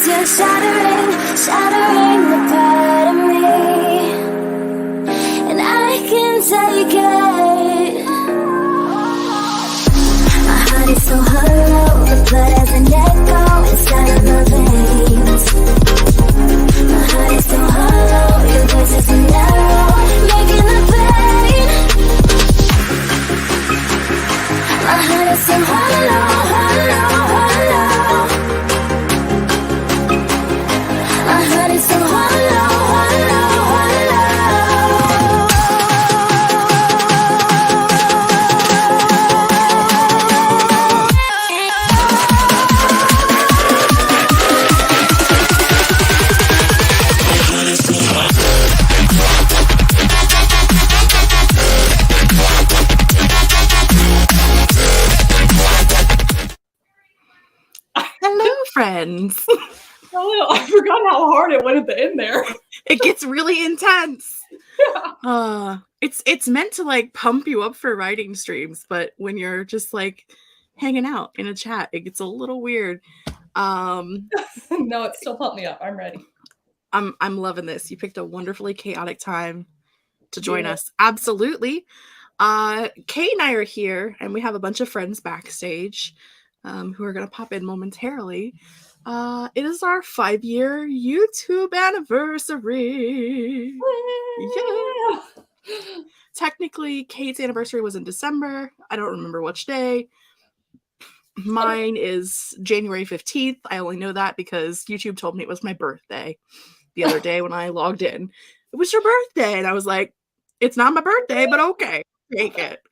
'cause you're shattering, shattering the part of me, and I can take it. My heart is so hollow, the blood has an echo inside of my veins. My heart is so hollow, your voice is an arrow, making the pain. My heart is so hollow, hollow, hollow. My heart is so hollow, hollow, hollow. Hello, friends. Oh, I forgot how hard it went at the end there. It gets really intense. Yeah. It's meant to like pump you up for writing streams, but when you're just like hanging out in a chat, it gets a little weird. No, it still pumped me up. I'm ready. I'm loving this. You picked a wonderfully chaotic time to join us. Absolutely. Kate and I are here, and we have a bunch of friends backstage who are going to pop in momentarily. It is our 5-year YouTube anniversary. Yeah. Technically, Kate's anniversary was in December. I don't remember which day. Mine is January 15th. I only know that because YouTube told me it was my birthday the other day when I logged in. It was your birthday. And I was like, it's not my birthday, but okay, take it.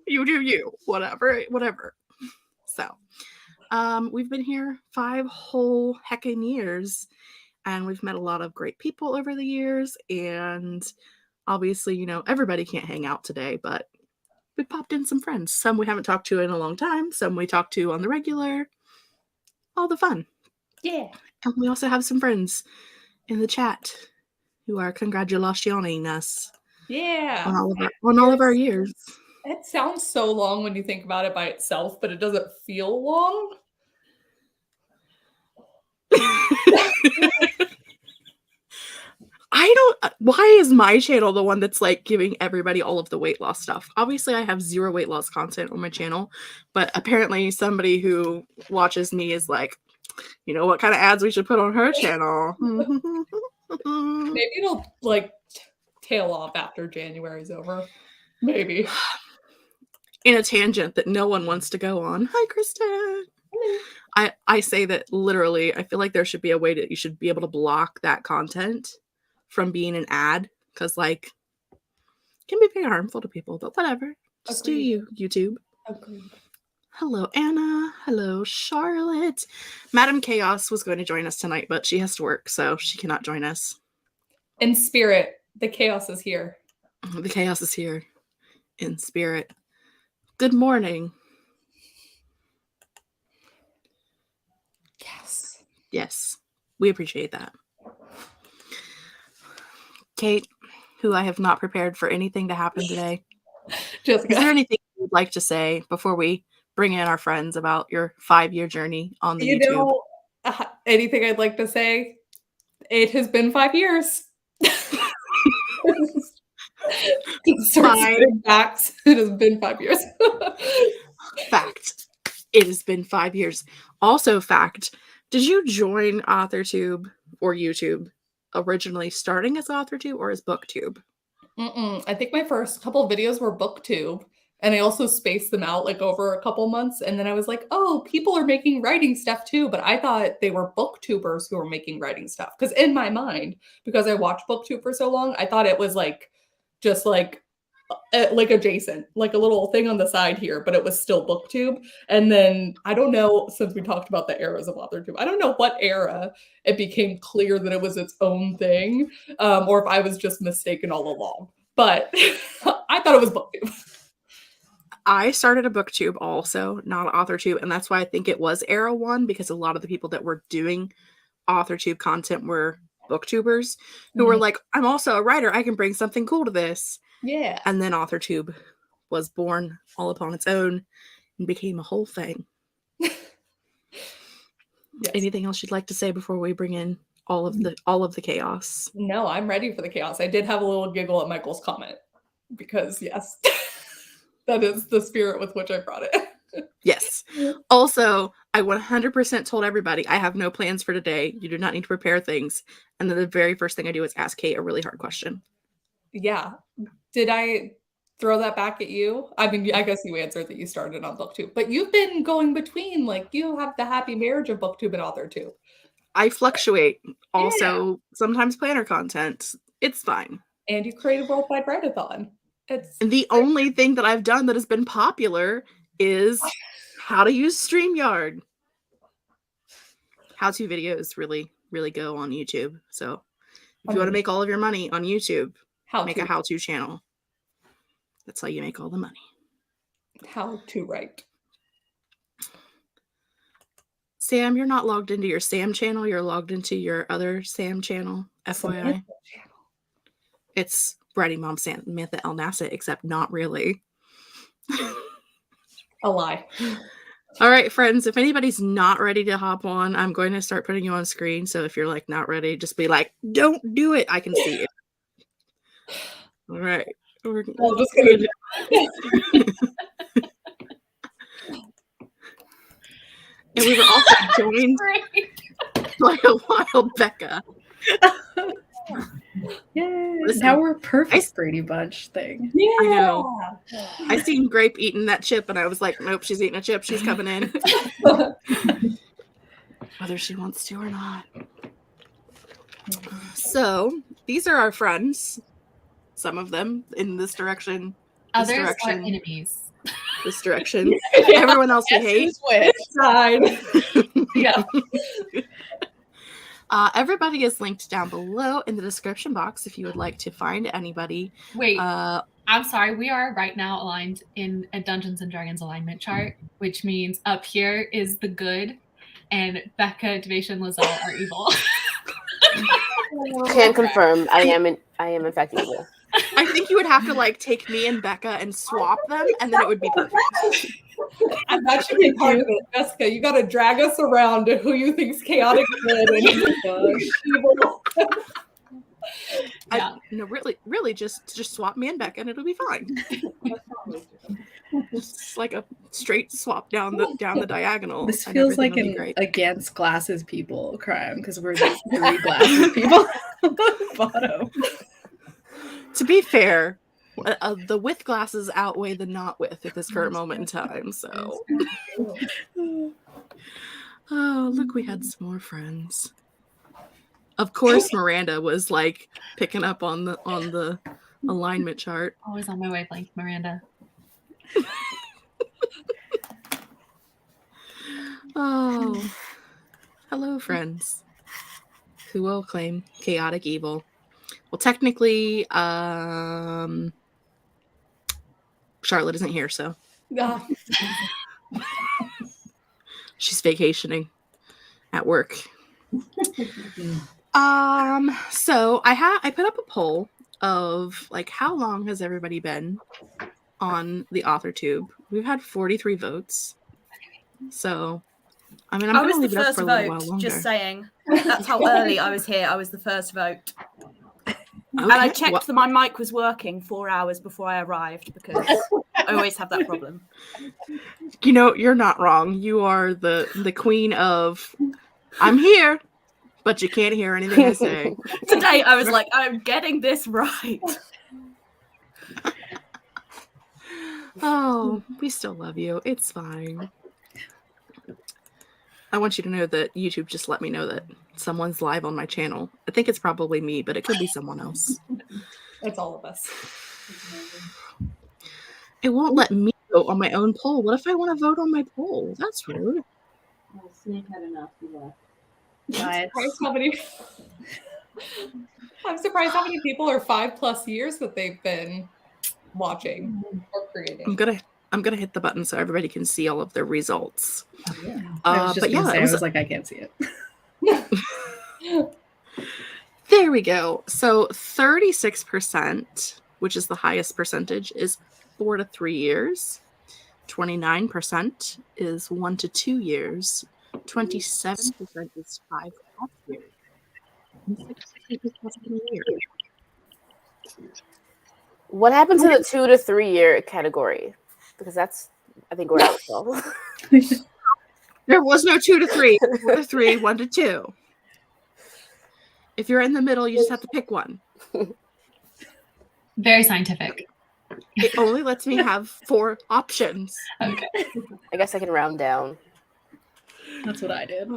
You do you. Whatever. So, we've been here 5 whole heckin' years, and we've met a lot of great people over the years, and obviously, you know, everybody can't hang out today, but we popped in some friends. Some we haven't talked to in a long time, some we talked to on the regular. All the fun. Yeah. And we also have some friends in the chat who are congratulationing us Yeah. on all of our years. It sounds so long when you think about it by itself, but it doesn't feel long. Why is my channel the one that's like giving everybody all of the weight loss stuff? Obviously, I have 0 weight loss content on my channel, but apparently somebody who watches me is like, you know, what kind of ads we should put on her channel? Maybe it'll like tail off after January's over. Maybe. In a tangent that no one wants to go on. Hi, Kristen. I say that literally, I feel like there should be a way that you should be able to block that content from being an ad, because like it can be very harmful to people, but whatever. Just Agreed. do you, YouTube. Agreed. Hello, Anna. Hello, Charlotte. Madam Chaos was going to join us tonight, but she has to work, so she cannot join us. In spirit, the chaos is here. The chaos is here. In spirit. Good morning. Yes. Yes, we appreciate that. Kate, who I have not prepared for anything to happen today. Jessica. Is there anything you'd like to say before we bring in our friends about your 5-year journey on the YouTube? Know, anything I'd like to say? It has been 5 years. Facts. It has been 5 years. Fact. It has been 5 years. Also, fact. Did you join Authortube or YouTube originally starting as Authortube or as BookTube? I think my first couple of videos were BookTube, and I also spaced them out like over a couple months. And then I was like, oh, people are making writing stuff too. But I thought they were booktubers who were making writing stuff. Because in my mind, because I watched BookTube for so long, I thought it was like just like adjacent, like a little thing on the side here, but it was still BookTube. And then I don't know, since we talked about the eras of Authortube, I don't know what era it became clear that it was its own thing, or if I was just mistaken all along. But I thought it was BookTube. I started a BookTube also, not Authortube, and that's why I think it was era 1, because a lot of the people that were doing Authortube content were booktubers who were like, I'm also a writer, I can bring something cool to this. Yeah. And then Authortube was born all upon its own and became a whole thing. Yes. Anything else you'd like to say before we bring in all of the chaos? No, I'm ready for the chaos. I did have a little giggle at Michael's comment because yes, that is the spirit with which I brought it. Yes. Also, I 100% told everybody I have no plans for today. You do not need to prepare things. And then the very first thing I do is ask Kate a really hard question. Yeah. Did I throw that back at you? I mean, I guess you answered that you started on BookTube, but you've been going between, like, you have the happy marriage of BookTube and AuthorTube. I fluctuate. Also, sometimes planner content. It's fine. And you create a worldwide write-a-thon. It's And the only thing that I've done that has been popular is how to use StreamYard. How-to videos really, really go on YouTube. So if you want to make all of your money on YouTube, make a how-to channel. That's how you make all the money. How to write. Sam, you're not logged into your Sam channel. You're logged into your other Sam channel, FYI. It's Bratty Mom Samantha El Nassett, except not really. A lie. All right, friends, if anybody's not ready to hop on, I'm going to start putting you on screen. So if you're like not ready, just be like, don't do it. I can see it. All right. We're just gonna and we were also joined by a wild Becca. Yay. Listen, Now we're perfect Brady Bunch thing. Yeah. I know. I seen Grape eating that chip and I was like, nope, she's eating a chip. She's coming in. Whether she wants to or not. So these are our friends. Some of them in this direction. This Others direction, are enemies. This direction. Everyone else we hate. Side. Yeah. Everybody is linked down below in the description box if you would like to find anybody. Wait, I'm sorry. We are right now aligned in a Dungeons and Dragons alignment chart, which means up here is the good, and Becca, Devasia, and Lizelle are evil. Can confirm. I am in fact evil. I think you would have to like take me and Becca and swap them, and then it would be perfect. And that should be part of it. Jessica, you got to drag us around to who you think's chaotic good and evil. No, really, just swap me and Becca, and it'll be fine. Just like a straight swap down the diagonal. This feels like an against glasses people crime because we're the 3 glasses people on the bottom. To be fair, the with glasses outweigh the not with at this current moment in time. So, oh, look, we had some more friends. Of course, Miranda was like picking up on the alignment chart. Always on my wavelength, Miranda. Oh, hello, friends who will claim chaotic evil. Well, technically, Charlotte isn't here, so she's vacationing at work. So I put up a poll of like how long has everybody been on the Authortube? We've had 43 votes. So I mean, I'm going to leave it up for a little while longer. Just saying. That's how early I was here. I was the first vote. Okay. And I checked that my mic was working 4 hours before I arrived because I always have that problem. You know, you're not wrong. You are the queen of I'm here, but you can't hear anything I say. Today I was like, I'm getting this right. Oh, we still love you. It's fine. I want you to know that YouTube just let me know that someone's live on my channel. I think it's probably me, but it could be someone else. It's all of us. It won't let me vote on my own poll. What if I want to vote on my poll? That's rude. Well, Snake had enough. I'm surprised how many people are 5+ years that they've been watching or creating. I'm gonna hit the button so everybody can see all of the results. Yeah. I was just gonna say, I was like, I can't see it. There we go. So 36%, which is the highest percentage, is 4 to 3 years. 29% is 1 to 2 years. 27% is 5 off years. And 60% is 1 year. What happened to the 2 to 3 year category? Because that's, I think we're out. So. There was no 2 to 3. 4 to 3, 1 to 2. If you're in the middle, you just have to pick one. Very scientific. It only lets me have 4 options. Okay. I guess I can round down. That's what I did.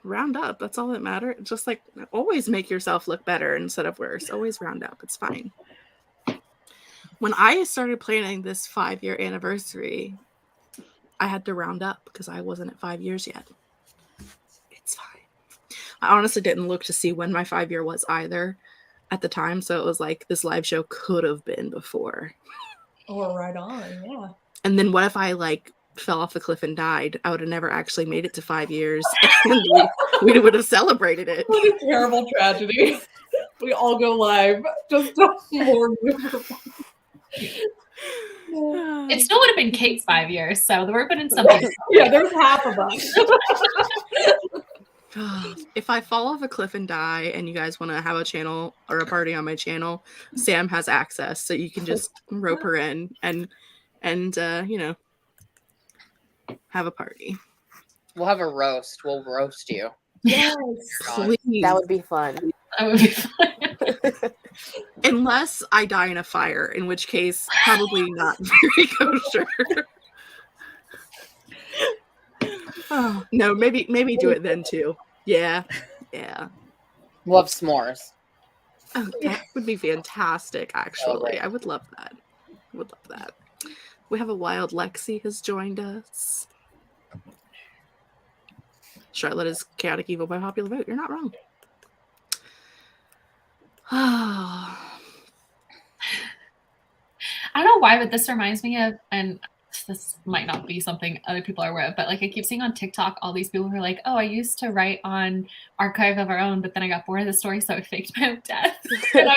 Round up. That's all that matters. Just like always make yourself look better instead of worse. Always round up. It's fine. When I started planning this 5-year anniversary, I had to round up because I wasn't at 5 years yet. It's fine. I honestly didn't look to see when my 5-year was either at the time. So it was like this live show could have been before. Oh, right on. Yeah. And then what if I like fell off the cliff and died? I would have never actually made it to 5 years. And we would have celebrated it. What a terrible tragedy. We all go live. Just more. It still would have been Kate's 5 years, so there would have been something. Yeah, there's half of us. If I fall off a cliff and die and you guys want to have a channel or a party on my channel, Sam has access, so you can just rope her in and you know, have a party. We'll have a roast. We'll roast you. Yes, please. That would be fun. That would be fun. Unless I die in a fire, in which case probably not very kosher. Oh, no, maybe do it then too. Yeah. We'll have s'mores. Oh, that would be fantastic, actually. I would love that. We have a wild Lexi has joined us. Charlotte is chaotic evil by popular vote. You're not wrong. I don't know why, but this reminds me of, and this might not be something other people are aware of, but like I keep seeing on TikTok all these people who are like, oh, I used to write on Archive of Our Own, but then I got bored of the story, so I faked my own death. And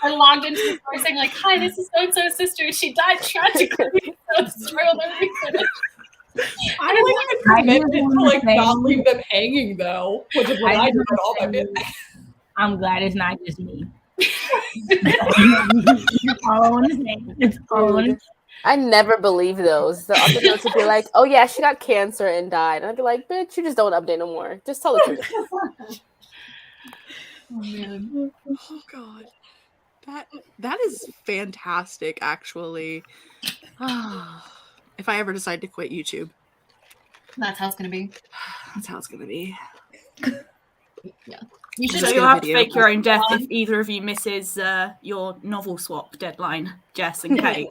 I logged into the story saying like, hi, this is so-and-so's sister, and she died tragically. So the story will never be finished. I like committed to like not leave them hanging though, which is what I do with all my videos. I'm glad it's not just me. I never believe those. The other notes would be like, oh yeah, she got cancer and died. And I'd be like, bitch, you just don't update no more. Just tell the truth. Oh man. Oh god. That is fantastic, actually. If I ever decide to quit YouTube. That's how it's gonna be. That's how it's gonna be. Yeah. You Just should get a have to video. fake your own death if either of you misses your novel swap deadline, Jess and Kate.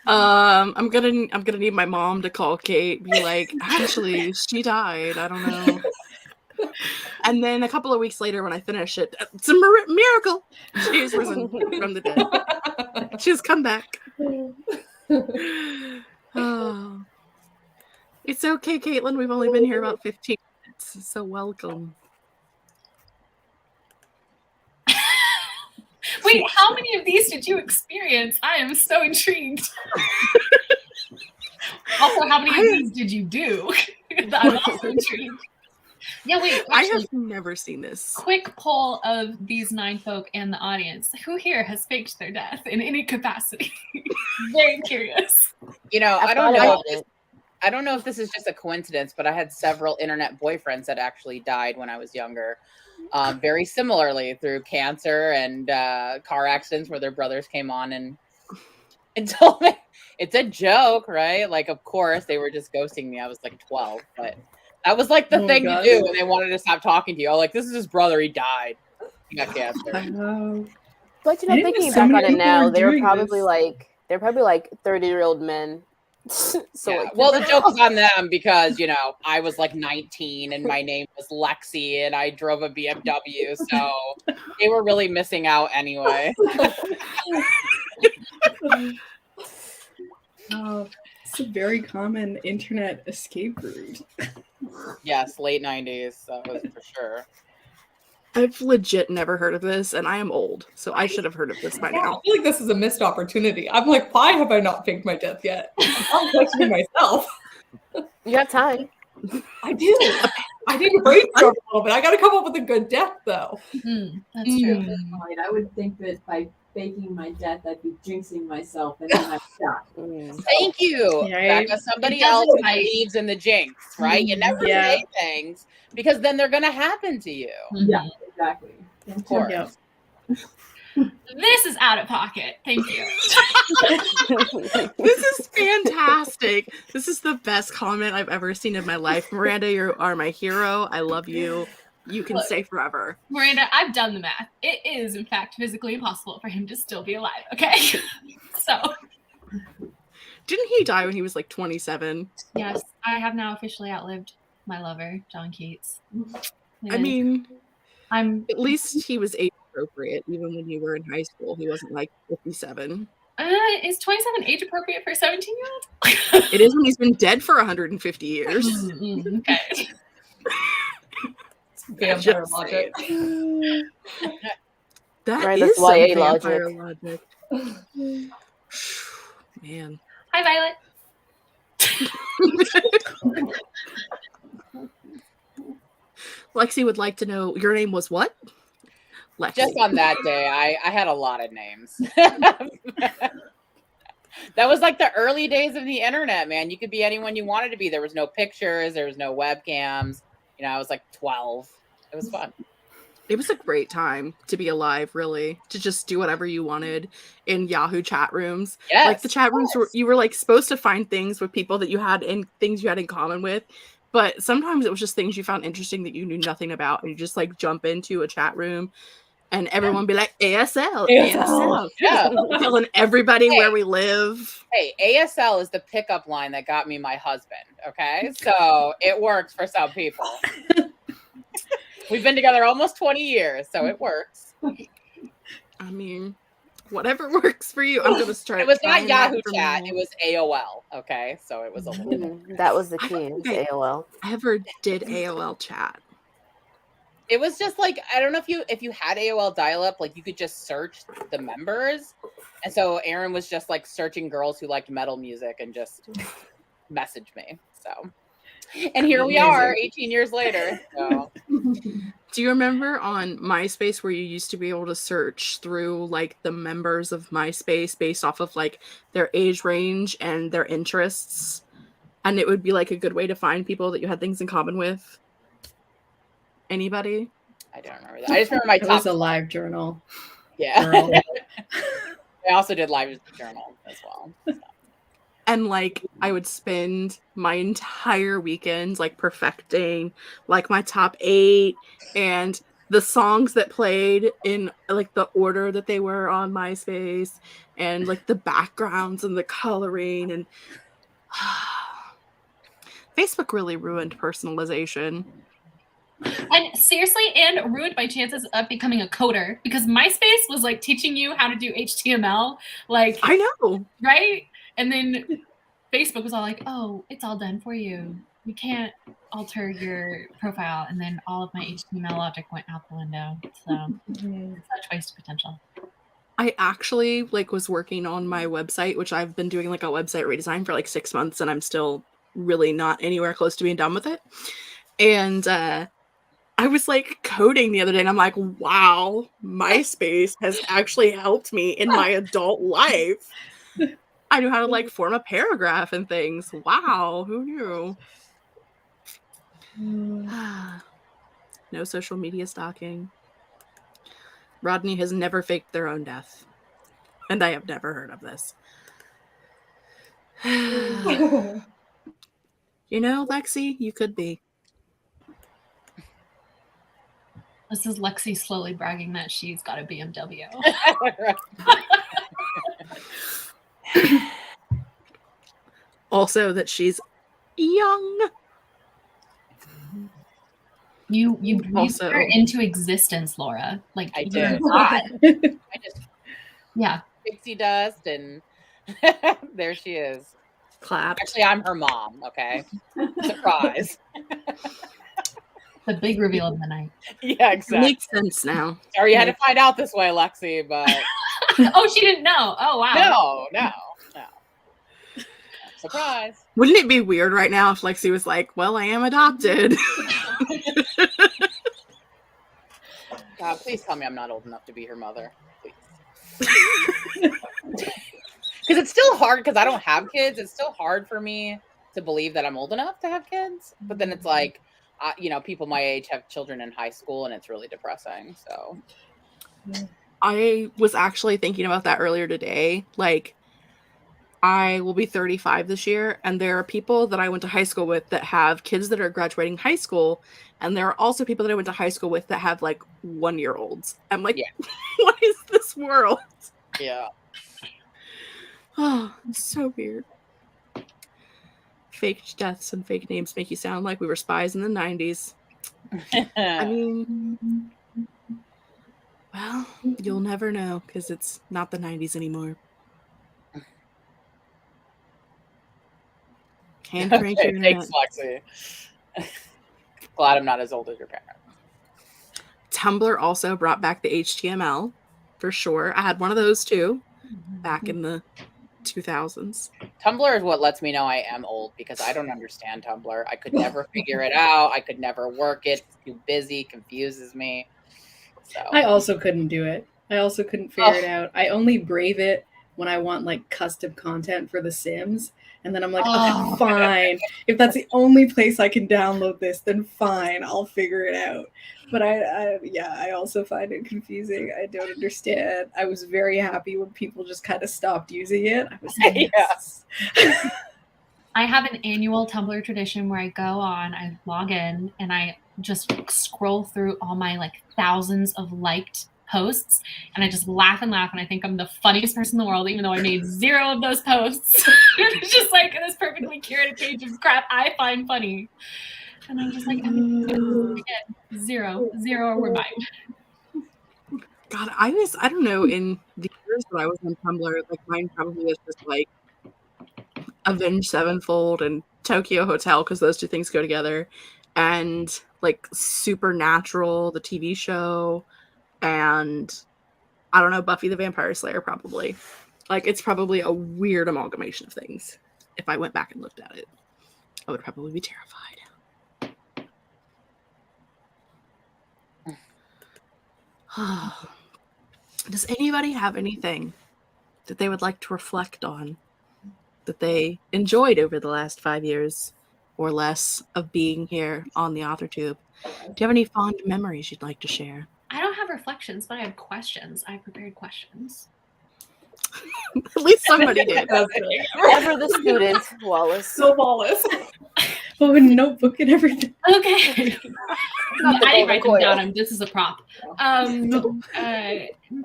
I'm gonna need my mom to call Kate, be like, actually, she died. I don't know. And then a couple of weeks later, when I finish it, it's a miracle. She's risen from the dead. She's come back. Oh. It's okay, Caitlin. We've only been here about 15 minutes, so welcome. Wait, how many of these did you experience? I am so intrigued. Also, how many of these did you do? I'm also intrigued. Yeah, wait. I Actually, have never seen this. quick poll of these 9 folk and the audience. Who here has faked their death in any capacity? Very curious. You know, I I don't thought know. about it. I don't know if this is just a coincidence, but I had several internet boyfriends that actually died when I was younger. Very similarly through cancer and car accidents where their brothers came on and told me it's a joke, right? Like, of course, they were just ghosting me. I was like 12, but that was like the thing to do when they wanted to stop talking to you. Oh, like, this is his brother. He died. He got cancer. I know. But you know, I didn't thinking know so back many on it people now, were they're doing probably this. like 30-year-old men. So Yeah. like, Well, the joke is on them because, you know, I was like 19 and my name was Lexi and I drove a BMW. So they were really missing out anyway. Oh, it's a very common internet escape route. Yes, late 90s. That was for sure. I've legit never heard of this, and I am old, so I should have heard of this by I now. feel like this is a missed opportunity. I'm like, why have I not faked my death yet? I'm questioning myself. You have time. I do. I need to brainstorm a little bit. I got to come up with a good death, though. That's true. Right. I would think that by faking my death, I'd be jinxing myself, and then I'd die. Thank you. Right. Becca, somebody It doesn't else bite. believes in the jinx, right? You never Yeah. say things because then they're going to happen to you. Yeah, exactly. Of course. Yep. This is out of pocket. Thank you. This is fantastic. This is the best comment I've ever seen in my life. Miranda, you are my hero. I love you. You can Look. stay forever. Miranda, I've done the math. It is, in fact, physically impossible for him to still be alive. Okay. So, Didn't he die when he was like 27? yes, I have now officially outlived my lover, John Keats. I mean, I'm. at least he was age appropriate. Even when you were in high school, he wasn't like 57. Is 27 age appropriate for a 17-year-old? It is when he's been dead for 150 years. Okay. Vampire Just logic. That Right, is that's some YA vampire logic. Man. Hi, Violet. Lexi would like to know, your name was what? Lexi. Just on that day, I had a lot of names. That was like the early days of the internet, man. You could be anyone you wanted to be. There was no pictures. There was no webcams. You know, I was like 12. It was fun. It was a great time to be alive, really, to just do whatever you wanted in Yahoo chat rooms. Yes, like the chat rooms were, you were like supposed to find things with people that you had in things you had in common with, but sometimes it was just things you found interesting that you knew nothing about, and you just like jump into a chat room and everyone be like ASL. Yeah. Telling everybody where we live. Hey, ASL is the pickup line that got me my husband. Okay, so it works for some people. We've been together almost 20 years, so it works. I mean, whatever works for you. I'm gonna start. It was not trying that Yahoo for Chat, me. it was AOL. Okay, so it was a little. That was the I key. don't It was think I AOL. ever did AOL chat. It was just like, I don't know if you had AOL dial-up, like you could just search the members, and so Aaron was just like searching girls who liked metal music and just messaged me. So, and here we are, 18 years later. So. Do you remember on MySpace where you used to be able to search through like the members of MySpace based off of like their age range and their interests, and it would be like a good way to find people that you had things in common with? Anybody? I don't remember that. I just remember my It top. was a live journal. Yeah. Girl. I also did live journal as well. So. And like I would spend my entire weekends like perfecting like my top 8 and the songs that played in like the order that they were on MySpace and like the backgrounds and the coloring, and Facebook really ruined personalization. And seriously, and ruined my chances of becoming a coder, because MySpace was like teaching you how to do HTML. Like, I know. Right? And then Facebook was all like, oh, it's all done for you. You can't alter your profile. And then all of my HTML logic went out the window. So such wasted potential. I actually like was working on my website, which I've been doing like a website redesign for like 6 months, and I'm still really not anywhere close to being done with it. And I was like coding the other day, and I'm like, wow, MySpace has actually helped me in my adult life. I knew how to like form a paragraph and things. Wow, who knew? No social media stalking. Rodney has never faked their own death, and I have never heard of this. You know, Lexi, you could be. This is Lexi slowly bragging that she's got a BMW. Also that she's young. You breathed Also- her into existence, Laura. Like, I you're did. God. I just Yeah. pixie dust, and there she is. Clapped. Actually, I'm her mom. Okay, surprise. The big reveal of the night. Yeah, exactly. Makes sense now. Sorry you had to find out this way, Lexi, but Oh, she didn't know. Oh, wow. no. Surprise. Wouldn't it be weird right now if Lexi was like, well, I am adopted? God, please tell me I'm not old enough to be her mother. Please. Because it's still hard because I don't have kids. It's still hard for me to believe that I'm old enough to have kids. But then it's like, people my age have children in high school, and it's really depressing. So I was actually thinking about that earlier today. Like, I will be 35 this year, and there are people that I went to high school with that have kids that are graduating high school, and there are also people that I went to high school with that have like 1-year-olds. I'm like, what is this world? Yeah. Oh, it's so weird. Fake deaths and fake names make you sound like we were spies in the 90s. I mean, well, you'll never know because it's not the 90s anymore. Hand crank your Thanks, internet. Lexi. Glad I'm not as old as your parents. Tumblr also brought back the HTML, for sure. I had one of those too, back in the 2000s. Tumblr is what lets me know I am old because I don't understand Tumblr. I could never figure it out. I could never work it. It's too busy, confuses me. So I also couldn't do it. I also couldn't figure it out. I only brave it when I want like custom content for The Sims. And then I'm like, oh, fine. If that's the only place I can download this, then fine, I'll figure it out. But I also find it confusing. I don't understand. I was very happy when people just kind of stopped using it. I was like, yes. I have an annual Tumblr tradition where I go on, I log in, and I just scroll through all my like thousands of liked posts, and I just laugh and laugh, and I think I'm the funniest person in the world, even though I made 0 of those posts. It's just like this perfectly curated page of crap I find funny, and I'm just like, again, 0 were mine. God, I don't know, in the years that I was on Tumblr, like mine probably is just like Avenged Sevenfold and Tokyo Hotel, because those two things go together, and like Supernatural, the TV show, and I don't know, Buffy the Vampire Slayer, probably. Like, it's probably a weird amalgamation of things. If I went back and looked at it, I would probably be terrified. Does anybody have anything that they would like to reflect on that they enjoyed over the last 5 years or less of being here on the Authortube? Do you have any fond memories you'd like to share? I don't have reflections, but I have questions. I prepared questions. At least somebody did. Ever the student, Wallace. So Wallace. Oh, a notebook and everything. Okay. I didn't write them down. This is a prop.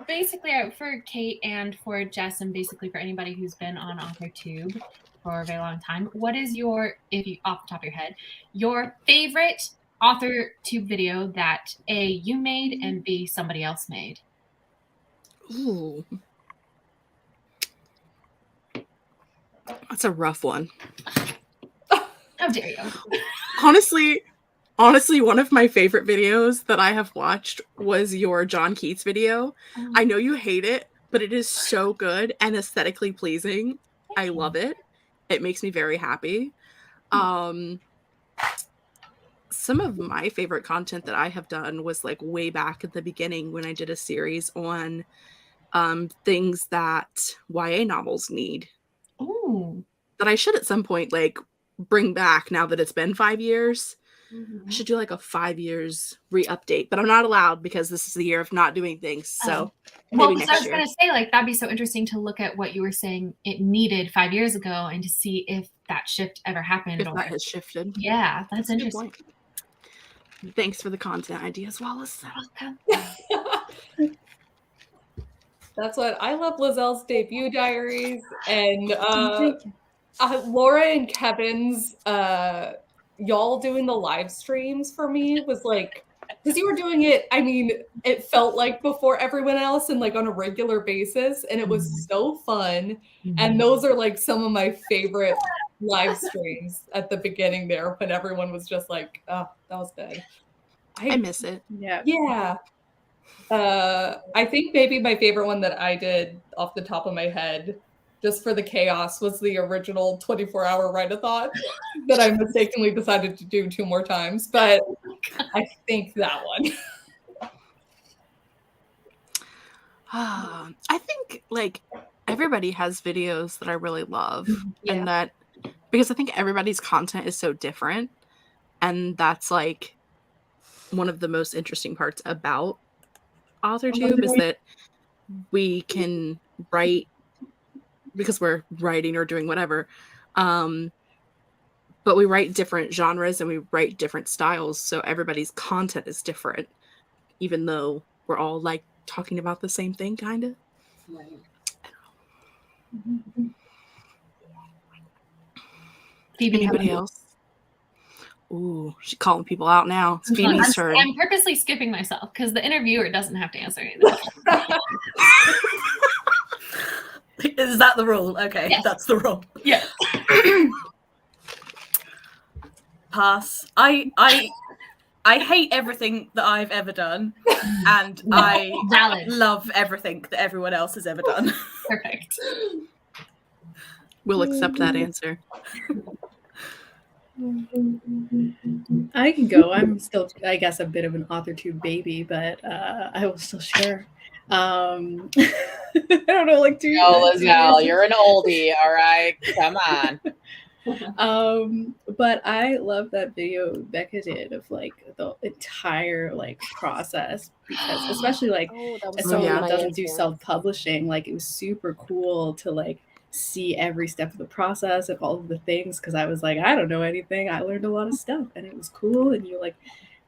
Basically, for Kate and for Jess, and basically for anybody who's been on Authortube for a very long time, what is your, if you off the top of your head, your favorite Authortube video that A, you made, and B, somebody else made? Ooh. That's a rough one. How dare you? Honestly, one of my favorite videos that I have watched was your John Keats video. I know you hate it, but it is so good and aesthetically pleasing. I love it. It makes me very happy. Some of my favorite content that I have done was like way back at the beginning when I did a series on things that YA novels need. Ooh. That I should at some point like bring back now that it's been 5 years. I should do like a 5 years re-update, but I'm not allowed because this is the year of not doing things. So well, maybe because I next was year. going to say, like, that'd be so interesting to look at what you were saying it needed 5 years ago and to see if that shift ever happened. If that has shifted. Yeah, that's a good interesting. point. Thanks for the content ideas, Wallace. Welcome. That's what I love. Lizelle's debut diaries and Laura and Kevin's y'all doing the live streams for me was like, because you were doing it, I mean, it felt like before everyone else and like on a regular basis, and it was so fun. And those are like some of my favorite live streams at the beginning there when everyone was just like, oh, that was good. I miss it. Yeah. I think maybe my favorite one that I did off the top of my head just for the chaos, was the original 24-hour write-a-thon that I mistakenly decided to do 2 more times. But I think that one. I think like everybody has videos that I really love, Yeah. and that because I think everybody's content is so different, and that's like one of the most interesting parts about Authortube is that we can write because we're writing or doing whatever, but we write different genres and we write different styles, so everybody's content is different, even though we're all like talking about the same thing, kind of. Right. Phoebe, how Anybody about you? else? Ooh, she's calling people out now. It's Phoebe's turn. I'm purposely skipping myself because the interviewer doesn't have to answer anything. Is that the rule? Okay, Yes. that's the rule. Yeah. Pass. I hate everything that I've ever done, and I Valid. love everything that everyone else has ever done. Perfect. We'll accept that answer. I can go. I'm still, I guess, a bit of an Authortube baby, but I will still share. I don't know, like 2 Oh, Lizelle, you're an oldie. All right, come on. But I love that video Becca did of like the entire like process, because especially like as someone that doesn't do self-publishing, like it was super cool to like see every step of the process of all of the things, because I was like, I don't know anything. I learned a lot of stuff and it was cool, and you like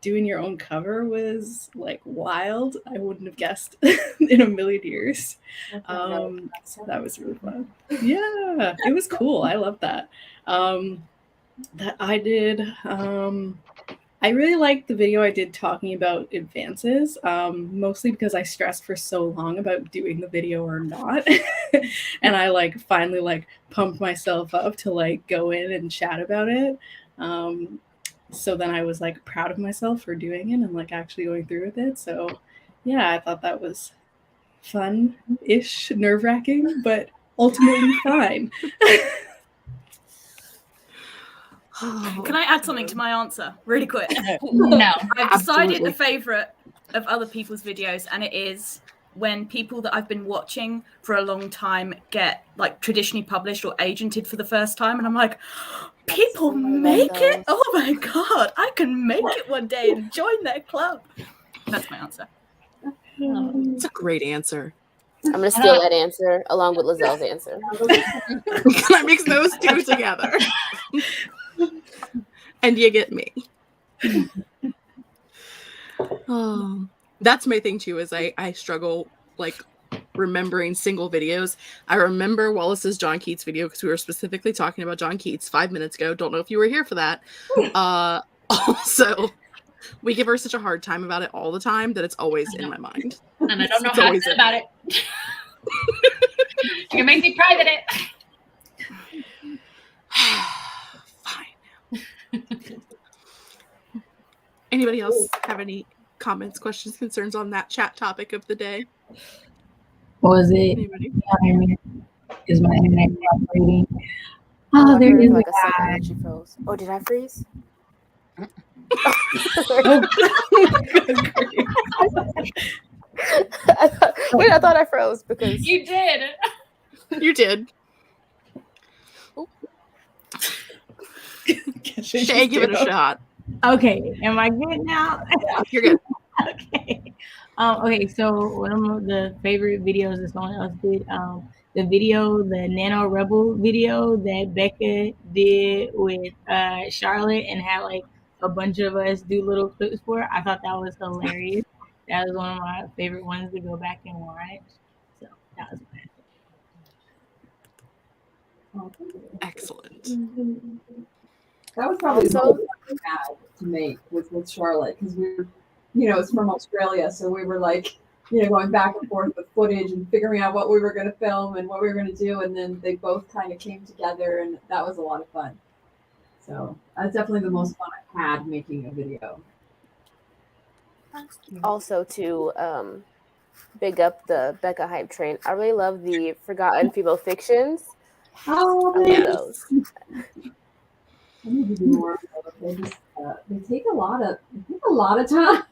doing your own cover was like wild. I wouldn't have guessed in a million years. So that was really fun. Yeah, it was cool. I love that. That I did. I really liked the video I did talking about advances, mostly because I stressed for so long about doing the video or not. And I like finally like pumped myself up to like go in and chat about it. So then I was like proud of myself for doing it and like actually going through with it. So yeah, I thought that was fun-ish, nerve-wracking, but ultimately fine. Can I add something to my answer really quick? No. I've decided Absolutely. a favorite of other people's videos, and it is when people that I've been watching for a long time get like traditionally published or agented for the first time, and I'm like, people make it? Oh my god, I can make it one day and join their club. That's my answer. It's a great answer. I'm gonna steal that answer along with Lizelle's answer. Can I mix those two together? And you get me. That's my thing too, is I struggle like remembering single videos. I remember Wallace's John Keats video because we were specifically talking about John Keats 5 minutes ago. Don't know if you were here for that. Also, we give her such a hard time about it all the time that it's always in my mind. And I don't know It's how to always feel in about it. You can make me private it. Anybody else have any comments, questions, concerns on that chat topic of the day? Was it? Anybody? Is my internet operating? Oh, Oh, there is like a a second guy. that she froze. Oh, did I freeze? Wait, I thought I froze because You did. You did. Shay, give it a shot. Okay, am I good now? You're good. Okay. Okay, so one of the favorite videos that someone else did, the video, the Nano Rebel video that Becca did with Charlotte and had like a bunch of us do little clips for. I thought that was hilarious. That was one of my favorite ones to go back and watch. So that was my Excellent. That was probably the Also- most fun I had to make with Charlotte, because we were, it's from Australia, so we were like, going back and forth with footage and figuring out what we were going to film and what we were going to do, and then they both kind of came together, and that was a lot of fun. So that's definitely the most fun I've had making a video. also to big up the Becca hype train. I really love the Forgotten Female Fictions. Oh, I love man. those. I need to do more of those. They take a lot of time.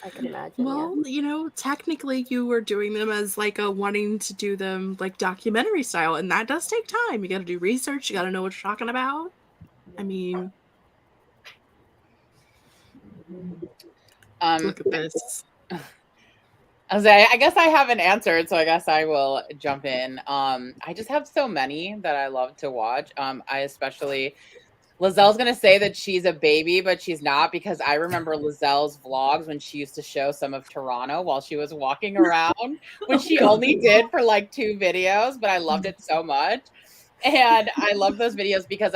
I can imagine. Well, you know, technically you were doing them as like a wanting to do them like documentary style, and that does take time. You got to do research. You got to know what you're talking about. I mean, look at this. I guess I haven't answered, so I guess I will jump in. I just have so many that I love to watch. I especially, Lizelle's gonna say that she's a baby, but she's not, because I remember Lizelle's vlogs when she used to show some of Toronto while she was walking around, which she only did for like 2 videos, but I loved it so much. And I love those videos because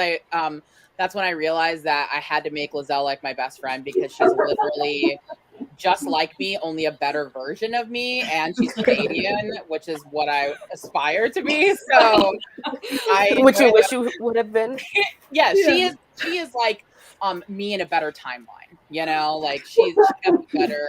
that's when I realized that I had to make Lizelle like my best friend, because she's literally just like me, only a better version of me, and she's Canadian, which is what I aspire to be. So which you wish you would have been. Yeah, she is like me in a better timeline, you know, like she has better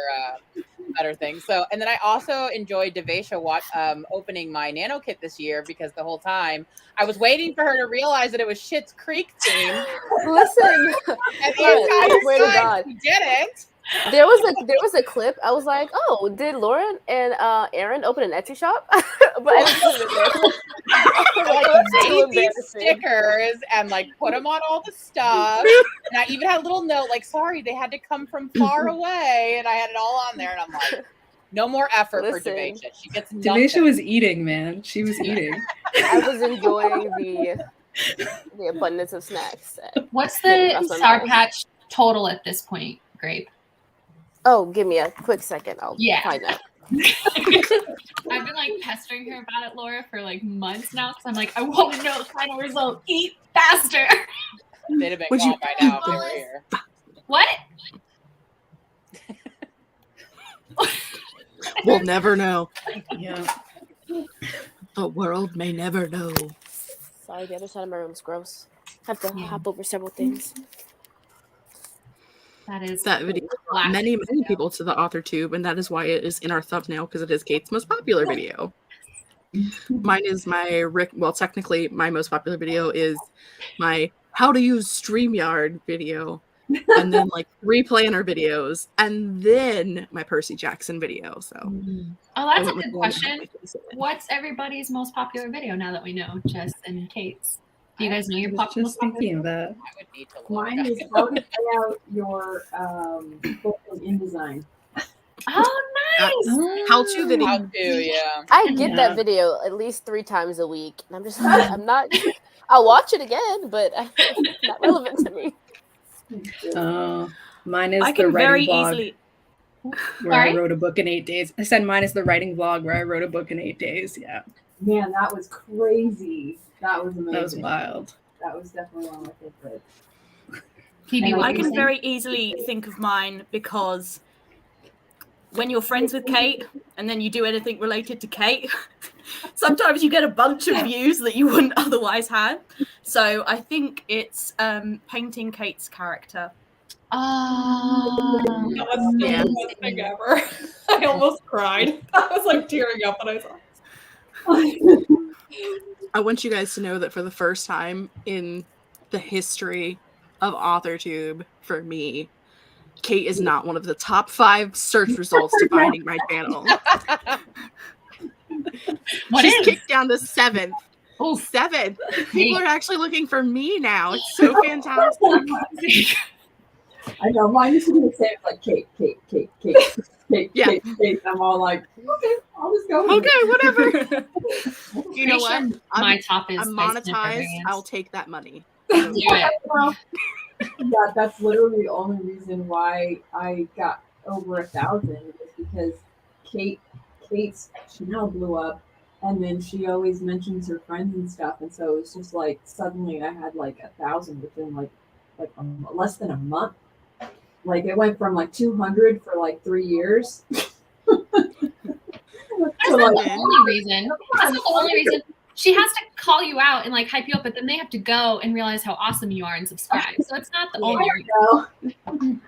things. So, and then I also enjoyed Devesha opening my nano kit this year, because the whole time I was waiting for her to realize that it was Schitt's Creek themed. Listen, and the entire time she didn't. There was a clip. I was like, "Oh, did Lauren and Aaron open an Etsy shop?" But I made these stickers and like put them on all the stuff. And I even had a little note like, "Sorry, they had to come from far away," and I had it all on there. And I'm like, "No more effort for Devesha. She gets nothing." Devesha was eating, man. She was eating. I was enjoying the abundance of snacks. What's the Sour Patch total at this point, Grape? Oh, give me a quick second. I'll find out. I've been like pestering her about it, Laura, for like months now, because I'm like, I want to know the final result. Eat faster. They'd have been gone by now if they were here. What? We'll never know. Yeah. The world may never know. Sorry, the other side of my room is gross. I have to hop over several things. That video many people to the Authortube, and that is why it is in our thumbnail, because it is Kate's most popular video. Mine is technically my most popular video is my how to use StreamYard video, and then like 3 planner videos, and then my Percy Jackson video. So that's a good question. What's everybody's most popular video now that we know Jess and Kate's? Do you guys know your popular? Just thinking of that. I would need to look. Mine is how to lay out your book of InDesign. Oh, nice! How-to video. How-to, yeah. I get that video at least 3 times a week, and I'm just I'm not. I'll watch it again, but it's not relevant to me. Mine is I can the very writing vlog easily. where I wrote a book in 8 days. I said mine is the writing vlog where I wrote a book in 8 days. Yeah. Man, that was crazy. That was amazing. That was wild. That was definitely one of my favorites. I can very easily think of mine, because when you're friends with Kate and then you do anything related to Kate, sometimes you get a bunch of views that you wouldn't otherwise have. So I think it's painting Kate's character. That was the best thing ever. I almost cried. I was like tearing up when I saw it. I want you guys to know that for the first time in the history of Authortube, for me, Kate is not one of the top 5 search results to finding my channel. She's kicked down to 7th. Oh, 7th. People are actually looking for me now. It's so fantastic. I know, mine is going to say like Kate. I'm all like, okay, I'll just go. Okay, whatever. You know what? My top is I'm monetized. I'll take that money. Do it. Yeah, that's literally the only reason why I got over 1,000 is because Kate's channel blew up, and then she always mentions her friends and stuff, and so it's just like suddenly I had like 1,000 within like less than a month. Like it went from like 200 for like 3 years. That's not the only reason. That's not the only reason. She has to call you out and like hype you up, but then they have to go and realize how awesome you are and subscribe. So it's not the only reason. I'm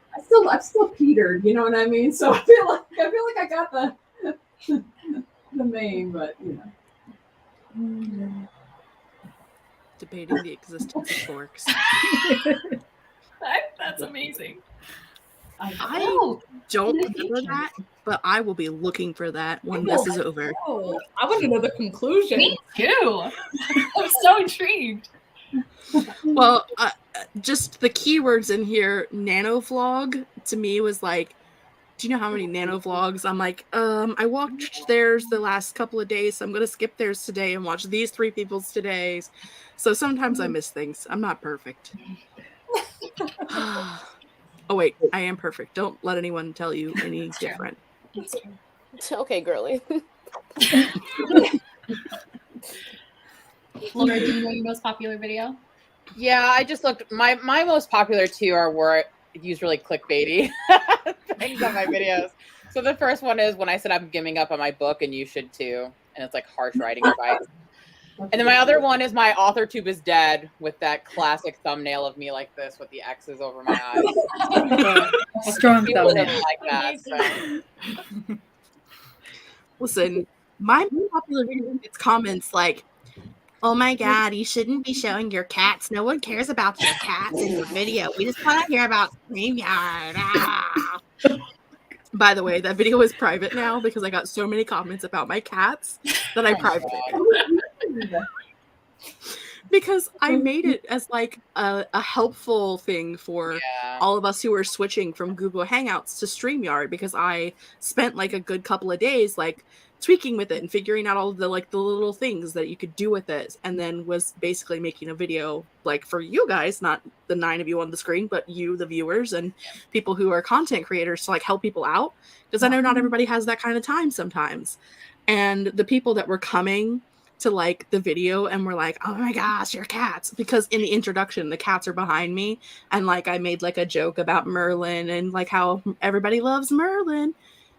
still petered, you know what I mean? So I feel like I feel like I got the main, but you know. Debating the existence of forks. That's amazing. I don't remember that, but I will be looking for that when this is over. Oh, I want to know the conclusion. Me too. I'm so intrigued. Well, just the keywords in here, nanovlog, to me was like, do you know how many nanovlogs? I'm like, I watched theirs the last couple of days, so I'm going to skip theirs today and watch these 3 people's todays. So sometimes I miss things. I'm not perfect. Oh, wait, I am perfect. Don't let anyone tell you any different. Okay, girly. Laura, do you know your most popular video? Yeah, I just looked. My most popular 2 are where I use really clickbaity things on my videos. So the first one is when I said I'm giving up on my book and you should too. And it's like harsh writing advice. And then my other one is my Authortube is dead with that classic thumbnail of me like this with the X's over my eyes. Strong People thumbnail. didn't like that. So. Listen, my popular video gets comments like, oh my god, you shouldn't be showing your cats. No one cares about your cats in your video. We just want to hear about StreamYard. Ah. By the way, that video is private now because I got so many comments about my cats that I privated it. Because I made it as like a helpful thing for all of us who are switching from Google Hangouts to StreamYard, because I spent like a good couple of days like tweaking with it and figuring out all of the like the little things that you could do with it, and then was basically making a video like for you guys, not the 9 of you on the screen, but you, the viewers, and people who are content creators, to like help people out, because I know not everybody has that kind of time sometimes. And the people that were coming to like the video and were like, oh my gosh, your cats, because in the introduction the cats are behind me, and like I made like a joke about Merlin and like how everybody loves Merlin.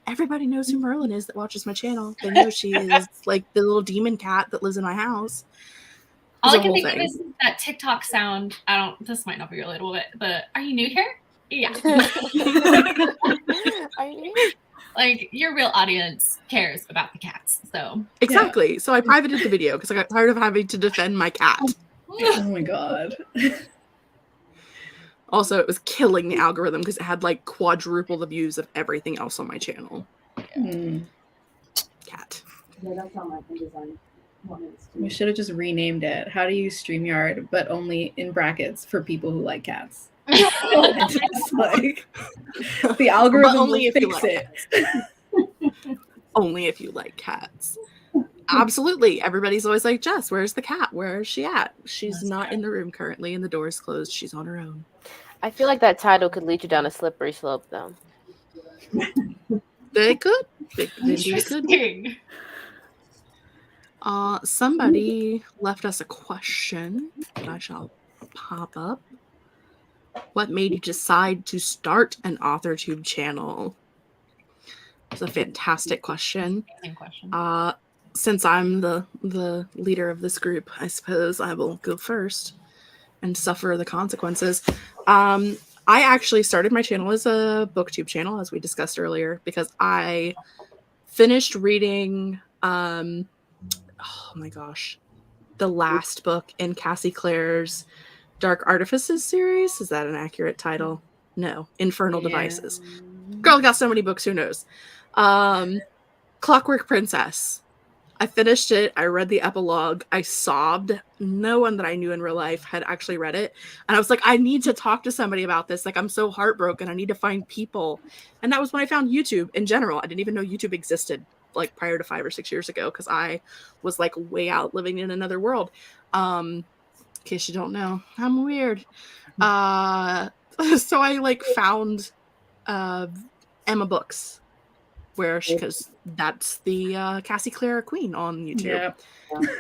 Everybody knows who Merlin is that watches my channel. They know she is like the little demon cat that lives in my house. All I can think of is that TikTok sound. This might not be relatable, but are you new here? Yeah. Are you? Like, your real audience cares about the cats. So exactly. Yeah. So I privated the video because I got tired of having to defend my cat. Oh my god. Also, it was killing the algorithm because it had like quadruple the views of everything else on my channel. Cat. Yeah, that's how my design one is. We should have just renamed it How to Use StreamYard, but only in brackets for people who like cats. Just like the algorithm only will fix it. Only if you like cats. Absolutely. Everybody's always like, Jess, where's the cat? Where is she at? She's not in the room currently, and the door is closed. She's on her own. I feel like that title could lead you down a slippery slope, though. They could. They could. Somebody left us a question that I shall pop up. What made you decide to start an Authortube channel? It's a fantastic question. Since I'm the leader of this group, I suppose I will go first and suffer the consequences. I actually started my channel as a booktube channel, as we discussed earlier, because I finished reading, oh my gosh, the last book in Cassie Clare's Dark Artifices series. Is that an accurate title? No. Infernal Devices. Girl got so many books, who knows? Clockwork Princess. I finished it. I read the epilogue. I sobbed. No one that I knew in real life had actually read it. And I was like, I need to talk to somebody about this. Like, I'm so heartbroken. I need to find people. And that was when I found YouTube in general. I didn't even know YouTube existed like prior to 5 or 6 years ago, because I was like way out living in another world. In case you don't know, I'm weird. So I like found Emma Books, where because that's the Cassie Clare Queen on YouTube. Yeah.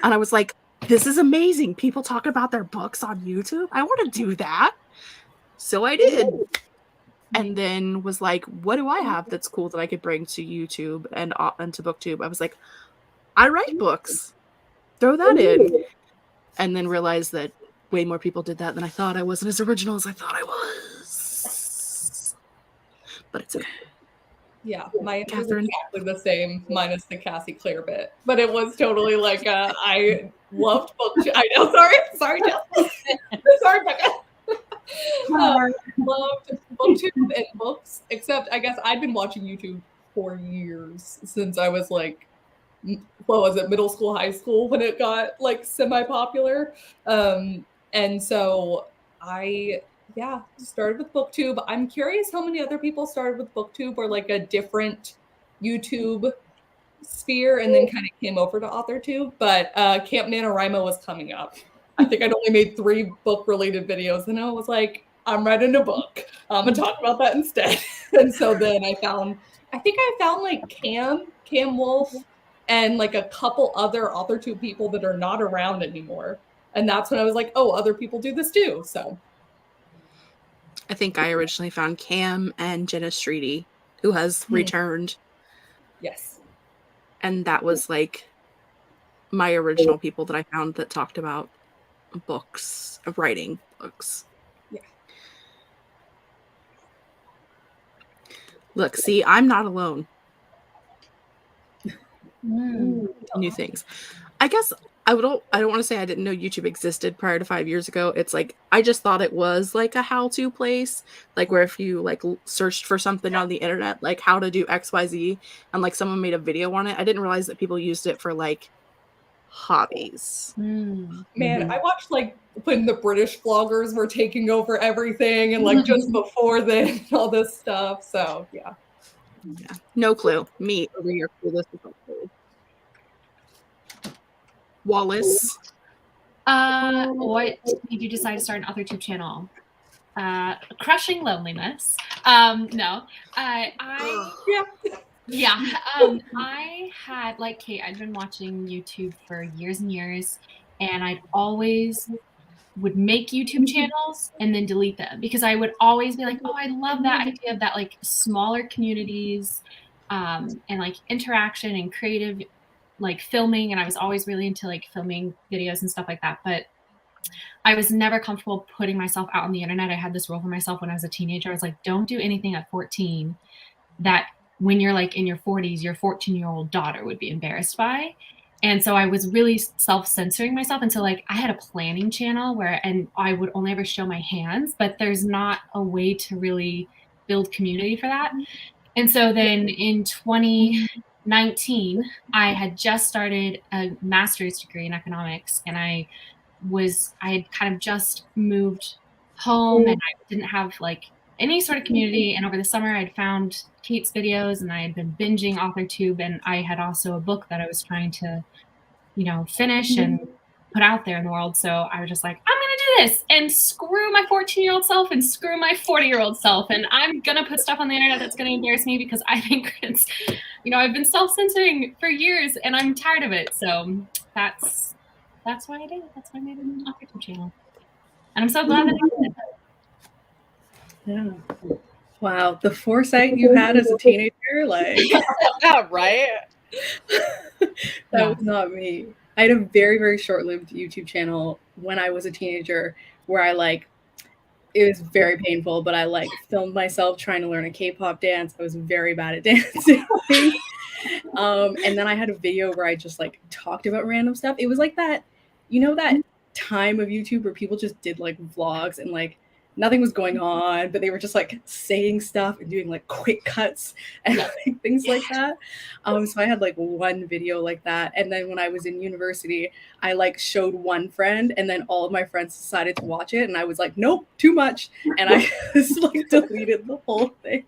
And I was like, this is amazing. People talk about their books on YouTube. I want to do that. So I did. And then was like, what do I have that's cool that I could bring to YouTube and to BookTube? I was like, I write books. Throw that in. And then realized that way more people did that than I thought. I wasn't as original as I thought I was. But it's okay. Yeah, my answer was Catherine? exactly the same, minus the Cassie Clare bit. But it was totally like I loved booktube. I know, sorry, Jess. Sorry, Becca. Loved booktube and books, except I guess I'd been watching YouTube for years, since I was like, what was it, middle school, high school, when it got like semi-popular. And so I started with booktube. I'm curious how many other people started with booktube or like a different YouTube sphere and then kind of came over to Authortube. But Camp NaNoWriMo was coming up. I think I'd only made 3 book-related videos, and I was like, I'm writing a book. I'm gonna talk about that instead. And so then I found like Cam Wolf, and like a couple other Authortube people that are not around anymore. And that's when I was like, oh, other people do this too. So I think I originally found Cam and Jenna Streety, who has returned. Yes. And that was like my original people that I found that talked about books, writing books. Yeah. Look, see, I'm not alone. New things. I guess I don't want to say I didn't know YouTube existed prior to 5 years ago. It's like I just thought it was like a how-to place, like where if you like searched for something on the internet, like how to do XYZ, and like someone made a video on it. I didn't realize that people used it for like hobbies. Man, I watched like when the British vloggers were taking over everything, and like just before then, all this stuff. So yeah. No clue. Me over here. Wallace. What made you decide to start an Authortube channel? Crushing loneliness. No. I had, like Kate, I'd been watching YouTube for years and years, and I'd always would make YouTube channels and then delete them, because I would always be like, oh, I love that idea of that like smaller communities and like interaction and creative like filming, and I was always really into like filming videos and stuff like that, but I was never comfortable putting myself out on the internet. I had this rule for myself when I was a teenager. I was like, don't do anything at 14 that when you're like in your 40s, your 14-year-old daughter would be embarrassed by. And so I was really self-censoring myself. And so like I had a planning channel and I would only ever show my hands, but there's not a way to really build community for that. And so then in 2019, I had just started a master's degree in economics, and I had kind of just moved home, and I didn't have like any sort of community. And over the summer I'd found Kate's videos, and I had been binging Authortube, and I had also a book that I was trying to, finish and put out there in the world. So I was just like, I'm going to do this and screw my 14-year-old self and screw my 40-year-old self. And I'm going to put stuff on the internet that's going to embarrass me, because I think it's, I've been self-censoring for years and I'm tired of it. So that's why I did it. That's why I made an Authortube channel. And I'm so glad that I did it. Yeah. Wow. The foresight you had as a teenager, like, right? That was not me. I had a very, very short-lived YouTube channel when I was a teenager where it was very painful, but I filmed myself trying to learn a K-pop dance. I was very bad at dancing. And then I had a video where I just talked about random stuff. It was like that, that time of YouTube where people just did vlogs and nothing was going on, but they were just saying stuff and doing quick cuts and things like that. So I had one video like that. And then when I was in university, I showed one friend, and then all of my friends decided to watch it. And I was like, nope, too much. And I just deleted the whole thing.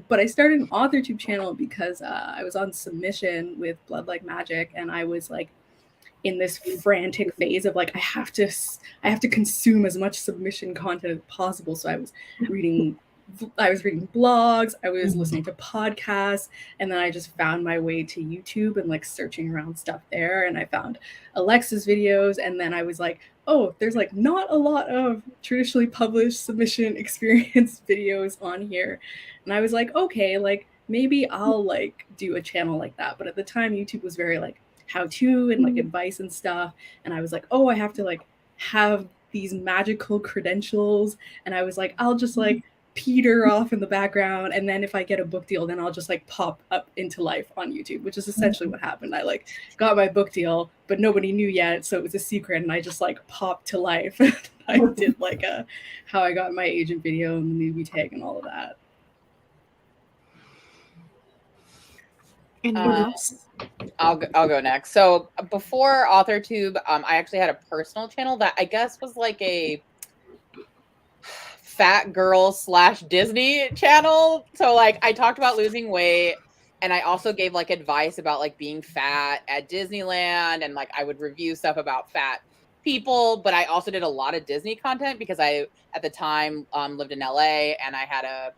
But I started an Authortube channel because I was on submission with Blood Like Magic, and I was in this frantic phase of I have to consume as much submission content as possible. So I was reading blogs, I was listening to podcasts, and then I just found my way to YouTube and searching around stuff there. And I found Alexa's videos, and then I was like, oh, there's not a lot of traditionally published submission experience videos on here. And I was like, okay, maybe I'll do a channel like that. But at the time, YouTube was very how-to and advice and stuff, and I was like, oh, I have to have these magical credentials, and I was like, I'll just peter off in the background, and then if I get a book deal, then I'll just like pop up into life on YouTube, which is essentially what happened. I like got my book deal, but nobody knew yet, so it was a secret, and I just like popped to life. I did like a how I got my agent video and the movie tag and all of that. I'll go next. So before Authortube, I actually had a personal channel that I guess was like a fat girl / Disney channel. So like I talked about losing weight, and I also gave like advice about like being fat at Disneyland, and like I would review stuff about fat people. But I also did a lot of Disney content because I at the time lived in LA, and I had a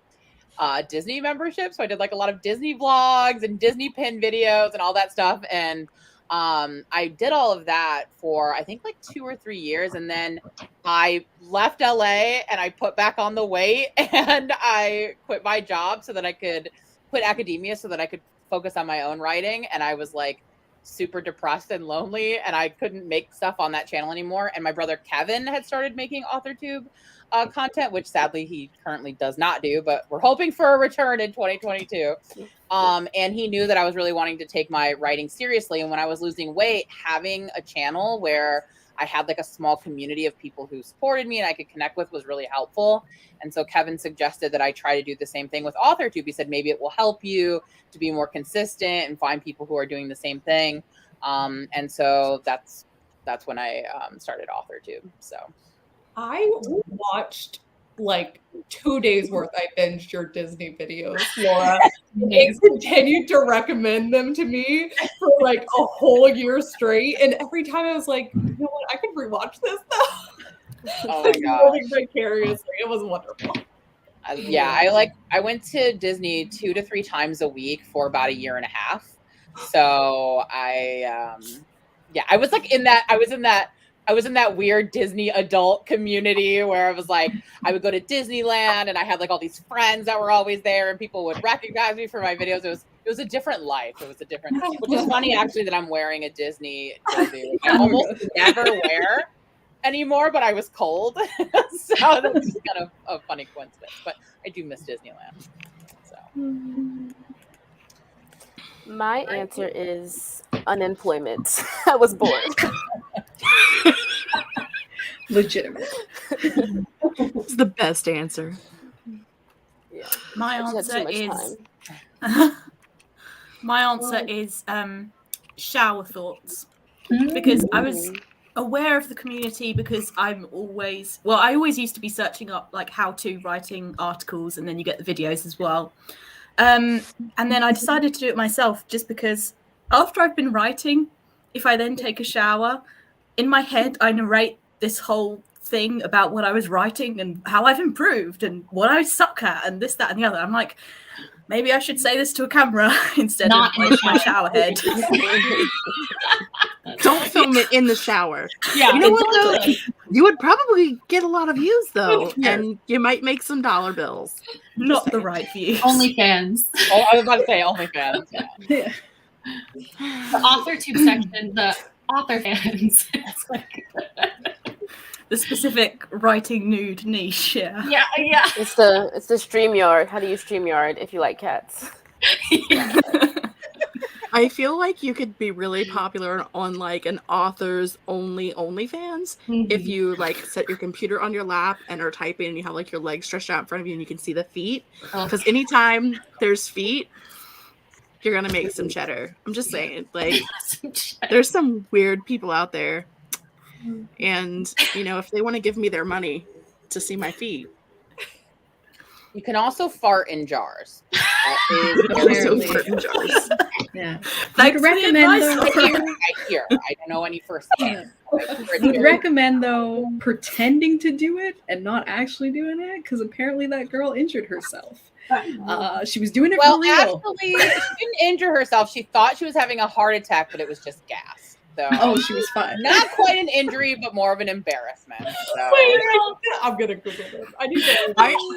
Disney membership, so I did like a lot of Disney vlogs and Disney pin videos and all that stuff. And I did all of that for I think like 2 or 3 years, and then I left LA and I put back on the weight, and I quit my job so that I could quit academia so that I could focus on my own writing. And I was like super depressed and lonely, and I couldn't make stuff on that channel anymore. And my brother Kevin had started making Authortube content, which sadly he currently does not do, but we're hoping for a return in 2022. And he knew that I was really wanting to take my writing seriously. And when I was losing weight, having a channel where I had like a small community of people who supported me and I could connect with was really helpful. And so Kevin suggested that I try to do the same thing with Authortube. He said, maybe it will help you to be more consistent and find people who are doing the same thing. And so that's when I started Authortube. So I watched like 2 days worth. I binged your Disney videos, Laura. They continued to recommend them to me for like a whole year straight. And every time I was like, you know what, I could rewatch this though. Oh my gosh. Vicariously. It was wonderful. I went to Disney 2 to 3 times a week for about a year and a half. So I was like I was in that weird Disney adult community where I was like, I would go to Disneyland and I had like all these friends that were always there and people would recognize me for my videos. It was a different life. Which is funny actually that I'm wearing a Disney jersey. I almost never wear anymore, but I was cold. So that's just kind of a funny coincidence, but I do miss Disneyland. So. My answer is unemployment. I was bored. Legitimate. It's the best answer. Yeah. My answer is shower thoughts, because I was aware of the community because I always used to be searching up like how-to writing articles, and then you get the videos as well. And then I decided to do it myself just because after I've been writing, if I then take a shower, in my head, I narrate this whole thing about what I was writing and how I've improved and what I suck at and this, that, and the other. I'm like, maybe I should say this to a camera instead of like my shower head. Don't film it in the shower. Yeah, you know what though? You would probably get a lot of views though, and you might make some dollar bills. Not the right views. OnlyFans. Oh, I was about to say OnlyFans. Yeah. The Authortube section, the author fans. It's like the specific writing nude niche. Yeah. It's the StreamYard. How to use StreamYard if you like cats. I feel like you could be really popular on like an author's only OnlyFans if you like set your computer on your lap and are typing and you have like your legs stretched out in front of you and you can see the feet. Because anytime there's feet, you're gonna make some cheddar. I'm just saying, like, there's some weird people out there, and you know, if they want to give me their money to see my feet, you can also fart in jars. Yeah, I'd recommend though. I don't know any firsthand. Would recommend though pretending to do it and not actually doing it, because apparently that girl injured herself. She was doing it for real. Actually, she didn't injure herself. She thought she was having a heart attack, but it was just gas. So she was fine. Not quite an injury, but more of an embarrassment. So. I'm gonna Google this.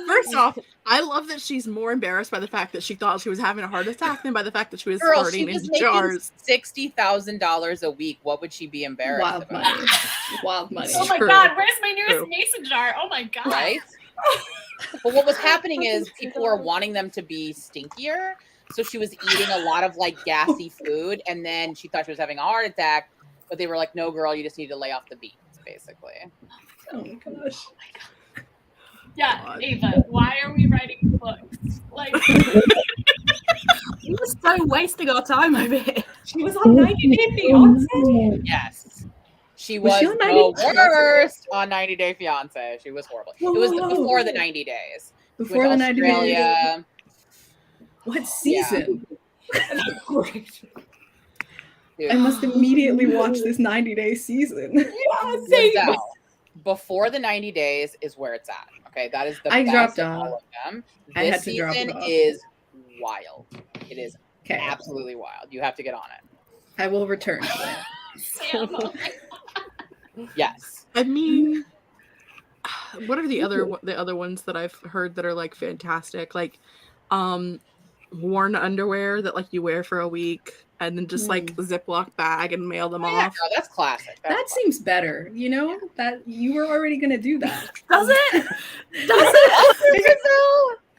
First off, I love that she's more embarrassed by the fact that she thought she was having a heart attack than by the fact that she was farting in jars. $60,000 a week. What would she be embarrassed about? Wild money. Oh my God, where's my newest mason jar? Oh my God. Right? But what was happening is people were wanting them to be stinkier. So she was eating a lot of like gassy food, and then she thought she was having a heart attack. But they were like, "No, girl, you just need to lay off the beans," basically. Oh my gosh. Yeah, Ava, why are we writing books? Like, We were so wasting our time over here. She was on 90 Day Fiance. Yes. She Was was she on 90 the Day worst on 90 Day Fiance. She was horrible. It was before the 90 days. Before the 90 days. Australia. What season? Great. Dude. I must immediately watch this 90-day season. Lizelle, before the 90 days is where it's at. Okay, that is the I best dropped of off. all of them. I This had to drop it season off. is wild. It is Okay, absolutely wild. You have to get on it. I will return to it. Sam, Yes. I mean, what are the other ones that I've heard that are like fantastic? Like, worn underwear that like you wear for a week and then just like Ziploc bag and mail them Oh, yeah, off. girl, that's classic. That's That seems better. You know that you were already gonna do that. Does it? Does it? classic.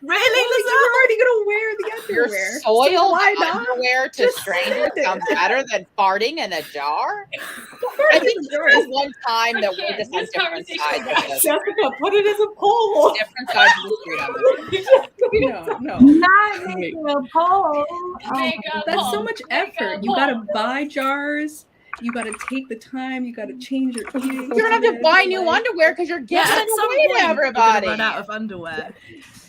Really, You Lizelle? were already gonna wear the Your underwear. soiled why not? underwear to Just strangers send it. sounds better than farting in a jar. I think there was one time that we're just on This different conversation sides of the Jessica, put it as a poll. different sides of the street on this. No. Not making a poll. make a That's poll. so much Make a effort. You gotta poll. buy jars. You gotta take the time. You gotta change your eating. You don't have to habits, buy new like- underwear because you're Yeah, giving at it some away point, to you're gonna everybody. run out of underwear.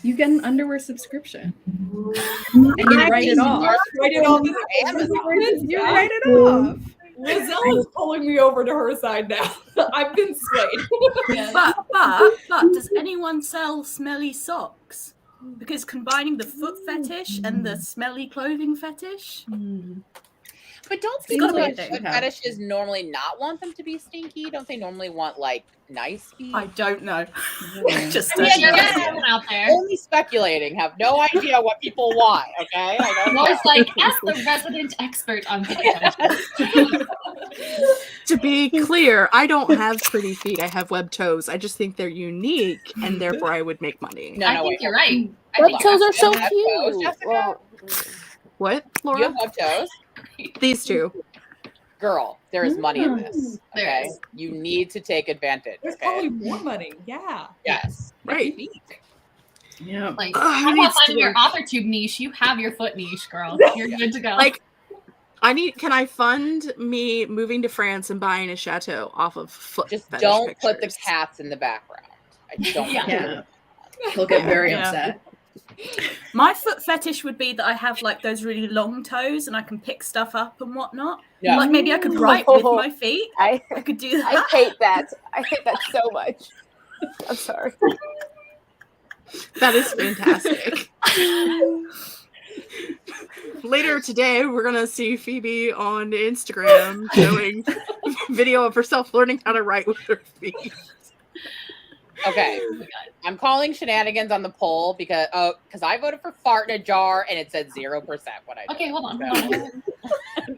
You get an underwear subscription, and you write it off. Write it off. You write it off. Lizelle is pulling me over to her side now. I've been swayed. But does anyone sell smelly socks? Because combining the foot fetish and the smelly clothing fetish. But don't It's people gotta be a with thing. foot fetishes normally not want them to be stinky? Don't they normally want like nice feet? I don't know. Just I mean, You're yeah. getting someone out there. Only speculating. Have no idea what people want. Okay, I don't know. Laura's like, as the resident expert on foot fetishes. To be clear, I don't have pretty feet. I have web toes. I just think they're unique and therefore I would make money. No, I no, think wait. you're right. I Web think toes are so Web toes, cute. Jessica? Well, What, You Laura? have web toes, These two. girl. There is money in this. There Okay, is. you need to take advantage. There's Okay. probably more money. Yeah. Yes. Right. Yeah. Like, Ugh, how I about need finding your to- Authortube niche? You have your foot niche, girl. You're good to go. Like, can I fund me moving to France and buying a chateau off of foot Just fetish don't put the pictures? cats in the background. I don't. Yeah. want Yeah. He'll get very Yeah. upset. My foot fetish would be that I have like those really long toes and I can pick stuff up and whatnot. Yeah. Like maybe I could write with my feet. I I could do I that. hate that. I hate that so much. I'm sorry. That is fantastic. Later today, we're gonna see Phoebe on Instagram showing video of herself learning how to write with her feet. Okay, I'm calling shenanigans on the poll because I voted for fart in a jar and it said 0% when I did. Okay, hold on.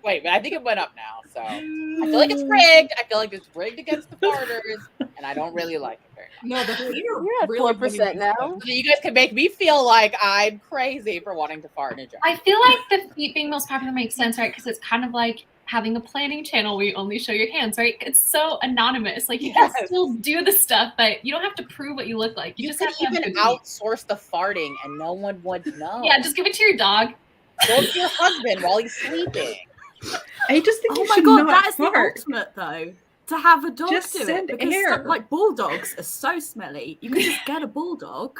Wait, but I think it went up now, so I feel like it's rigged. I feel like it's rigged against the farters, and I don't really like it very much. No, the feet are You're at really 4% now. So you guys can make me feel like I'm crazy for wanting to fart in a jar. I feel like the feet being most popular makes sense, right? Because it's kind of like having a planning channel where you only show your hands, right? It's so anonymous. Like you can still do the stuff, but you don't have to prove what you look like. You just could have to have even good feet. outsource the farting, and no one would know. Yeah, just give it to your dog. Go to your husband while he's sleeping. I just think Oh you my should god, not that is the fart. ultimate though. To have a dog Just do send it because air. like bulldogs are so smelly. You can just get a bulldog.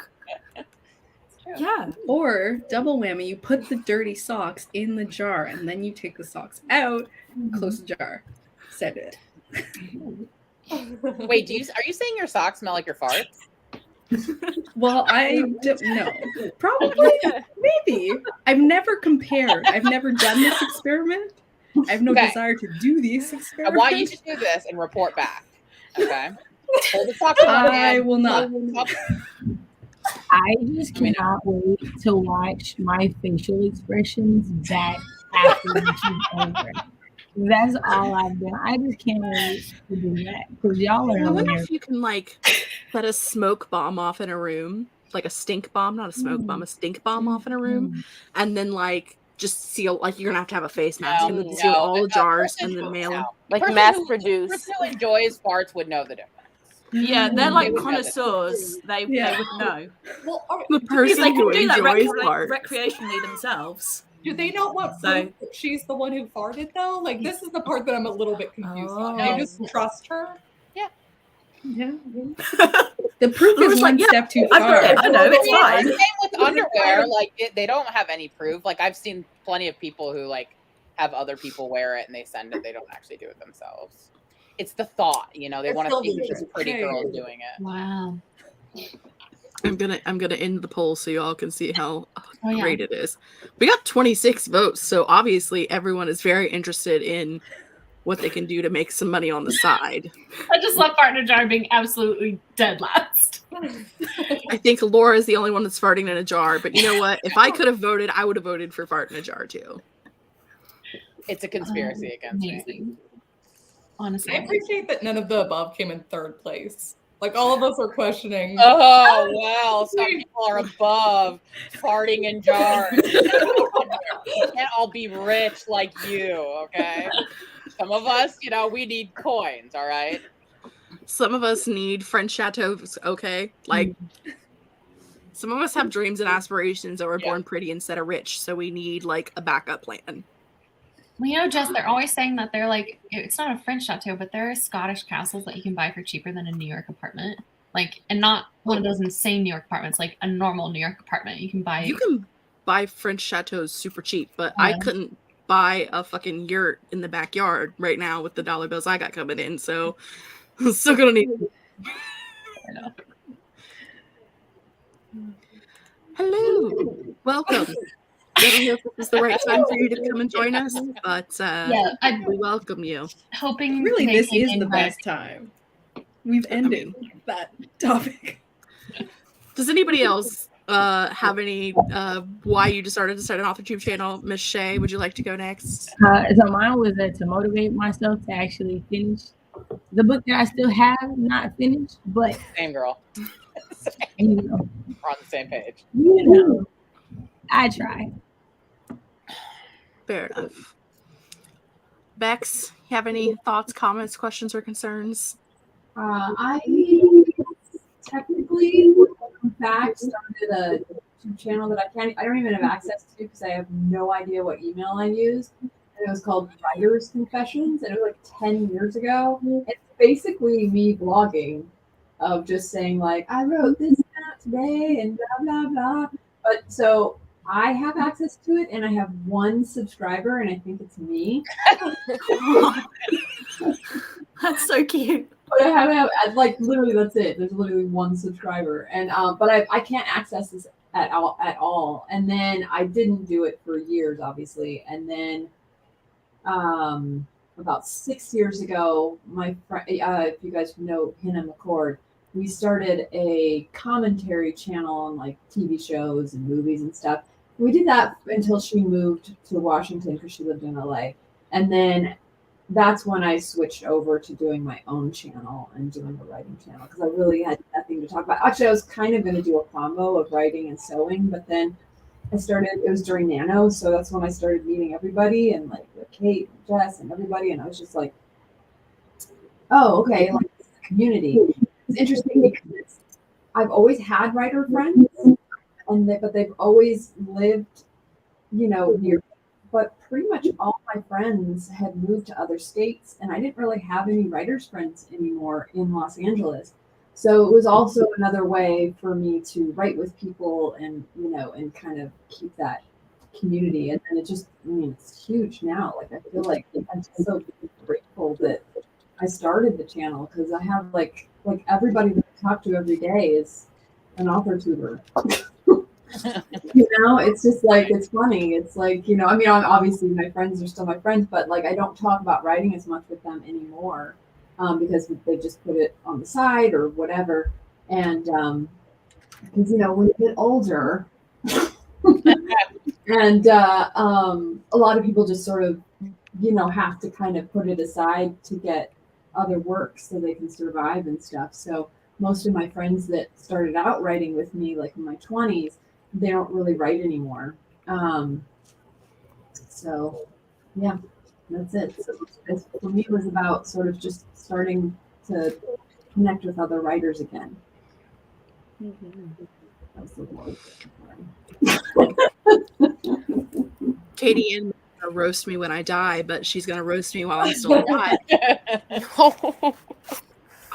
Yeah. Or double whammy, you put the dirty socks in the jar and then you take the socks out, close the jar, send it. Wait, are you saying your socks smell like your farts? Well, I don't know. Probably, maybe. I've never compared. I've never done this experiment. I have no Okay. desire to do these I experiments. want you to do this and report back. Okay. Hold the socks in one I hand. will not. I just cannot wait to watch my facial expressions back after this is over. That's all I've done. I just can't wait to do that because y'all are I wonder hilarious. if you can like set a smoke bomb off in a room like a stink bomb, not a smoke bomb, a stink bomb off in a room, and then like just seal, like you're gonna have to have a face mask and then seal all the jars and then mail them. Like person mass who- produce. person who enjoys farts would know the difference. Yeah, they're like They would know that. connoisseurs. They would know. Well, The Because person they who can do that enjoys farts. recreationally themselves. do they not want So- proof that she's the one who farted though? Like this is the part that I'm a little bit confused on. They just trust her. Yeah. The proof Laura's is like, one yeah, step too I've got far. it. I know, it's fine. Same with underwear. Like they don't have any proof. Like I've seen plenty of people who like have other people wear it and they send it. They don't actually do it themselves. It's the thought, you know. They It's want to still see just pretty okay. girls doing it. Wow. I'm gonna end the poll so y'all can see how Oh, yeah. great it is. We got 26 votes, so obviously everyone is very interested in what they can do to make some money on the side. I just love fart in a jar being absolutely dead last. I think Laura is the only one that's farting in a jar, but you know what? If I could have voted, I would have voted for fart in a jar too. It's a conspiracy against me. Amazing. Honestly. I appreciate that none of the above came in third place. Like all of us are questioning. Oh well, some people are above farting in jars. We can't all be rich like you, okay? Some of us, you know, we need coins, all right? Some of us need French chateaus, okay? Like, some of us have dreams and aspirations that were born pretty instead of rich, so we need, like, a backup plan. Well, you know, Jess, they're always saying that they're like, it's not a French chateau, but there are Scottish castles that you can buy for cheaper than a New York apartment. Like, and not one of those insane New York apartments, like a normal New York apartment. You can buy. You can buy French chateaus super cheap, but I couldn't buy a fucking yurt in the backyard right now with the dollar bills I got coming in, so I'm still gonna need. I know. Hello, welcome. I don't know if this is the right time for you to come and join us, but we welcome you. Hoping Really, they this came is in the by- best time. We've ended that topic. Does anybody else have any why you decided to start an Authortube channel? Miss Shay, would you like to go next? So mine was to motivate myself to actually finish the book that I still have not finished, but Same girl. you know, We're on the same page. I try. Fair enough. Bex, you have any thoughts, comments, questions, or concerns? I technically, in fact, started a YouTube channel that I don't even have access to because I have no idea what email I use. And it was called Writer's Confessions, and it was like 10 years ago. It's basically me blogging of just saying like, I wrote this out today and blah, blah, blah. But so I have access to it and I have one subscriber and I think it's me. That's so cute. But I haven't, like, literally, that's it. There's literally one subscriber, and but I can't access this at all. And then I didn't do it for years, obviously. And then, about 6 years ago, my friend, if you guys know Hannah McCord, we started a commentary channel on like TV shows and movies and stuff. We did that until she moved to Washington because she lived in LA, and then that's when I switched over to doing my own channel and doing a writing channel because I really had nothing to talk about. Actually, I was kind of going to do a combo of writing and sewing, but then it was during Nano, so that's when I started meeting everybody and like Kate and Jess and everybody, and I was just like, oh, okay, like this is a community. It's interesting because I've always had writer friends, but they've always lived, near. But pretty much all my friends had moved to other states, and I didn't really have any writers' friends anymore in Los Angeles. So it was also another way for me to write with people and, and kind of keep that community. And it just, it's huge now. Like, I feel like I'm just so grateful that I started the channel because I have like everybody that I talk to every day is an Authortuber. It's just like, it's funny. It's like, obviously my friends are still my friends, but like I don't talk about writing as much with them anymore because they just put it on the side or whatever. And because, when you get older and a lot of people just sort of, have to kind of put it aside to get other work so they can survive and stuff. So most of my friends that started out writing with me, like in my 20s, they don't really write anymore. So yeah, that's it. So for me, it was about sort of just starting to connect with other writers again. That was the word. Katie Ann gonna roast me when I die, but she's gonna roast me while I'm still alive.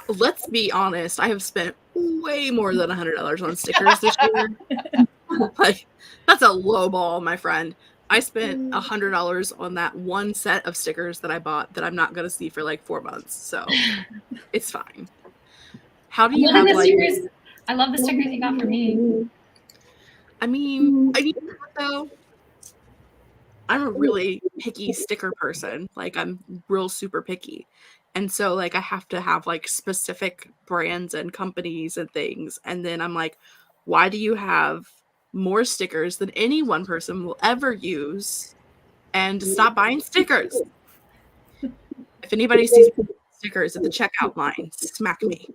Let's be honest, I have spent way more than $100 on stickers this year. Like, that's a low ball, my friend. I spent $100 on that one set of stickers that I bought that I'm not gonna see for like 4 months, so it's fine. How do you have like? Stickers? I love the stickers you got for me. I mean, though, I'm a really picky sticker person. Like, I'm real super picky. And so, like, I have to have, like, specific brands and companies and things. And then I'm like, why do you have more stickers than any one person will ever use? And stop buying stickers. If anybody sees stickers at the checkout line, smack me.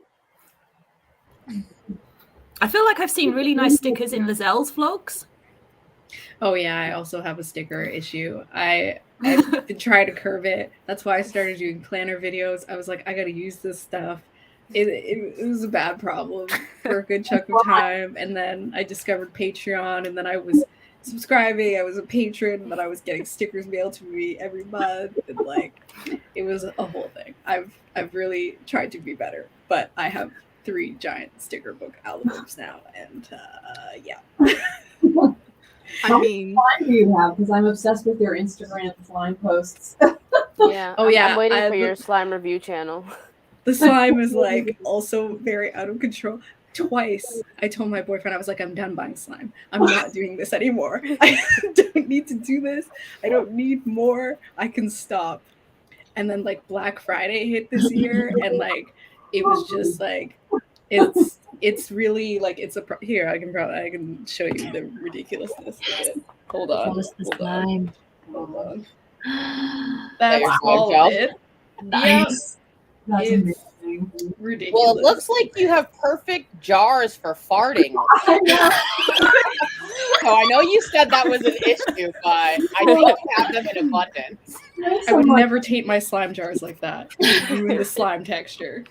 I feel like I've seen really nice stickers in Lazelle's vlogs. Oh yeah, I also have a sticker issue. I've been trying to curb it. That's why I started doing planner videos. I was like, I gotta use this stuff. It was a bad problem for a good chunk of time. And then I discovered Patreon, and then I was subscribing. I was a patron, and then I was getting stickers mailed to me every month. And like, it was a whole thing. I've really tried to be better, but I have 3 giant sticker book albums now, and yeah. How much slime do you have? Because I'm obsessed with your Instagram slime posts. Yeah. Oh yeah. I'm waiting for your slime review channel. The slime is like also very out of control. Twice I told my boyfriend, I was like, I'm done buying slime. I'm not doing this anymore. I don't need to do this. I don't need more. I can stop. And then like Black Friday hit this year, and like it was just like it's really like here I can show you the ridiculousness of it. Hold on. That's all of it. Nice. That's It's amazing. ridiculous. Well, it looks like you have perfect jars for farting. So I know you said that was an issue, but I think you have them in abundance. I would never taint my slime jars like that. Ruin the slime texture.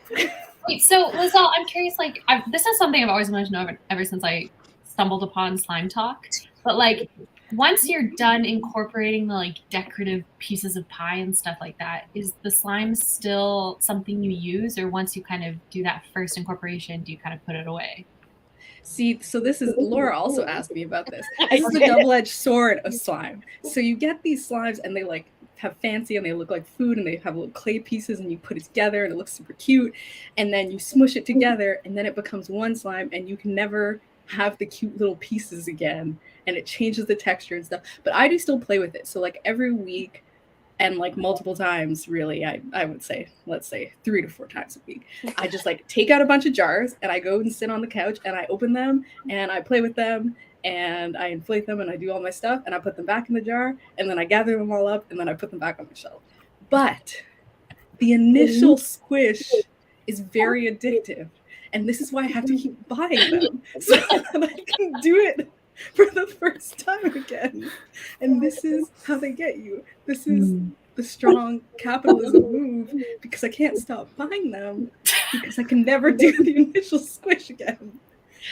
Wait, so Lizelle, I'm curious, like, this is something I've always wanted to know ever since I stumbled upon Slime Talk. But like, once you're done incorporating the like decorative pieces of pie and stuff like that, is the slime still something you use, or once you kind of do that first incorporation, do you kind of put it away? See, so this is Laura also asked me about this. This is a double-edged sword of slime. So you get these slimes, and they like have fancy, and they look like food, and they have little clay pieces, and you put it together, and it looks super cute. And then you smush it together, and then it becomes one slime, and you can never have the cute little pieces again, and it changes the texture and stuff. But I do still play with it. So like every week, and like multiple times, really, I would say, let's say 3 to 4 times a week, I just like take out a bunch of jars, and I go and sit on the couch, and I open them, and I play with them, and I inflate them, and I do all my stuff, and I put them back in the jar, and then I gather them all up, and then I put them back on my shelf. But the initial squish is very addictive, and this is why I have to keep buying them, so that I can do it for the first time again. And this is how they get you. This is the strong capitalism move, because I can't stop buying them because I can never do the initial squish again.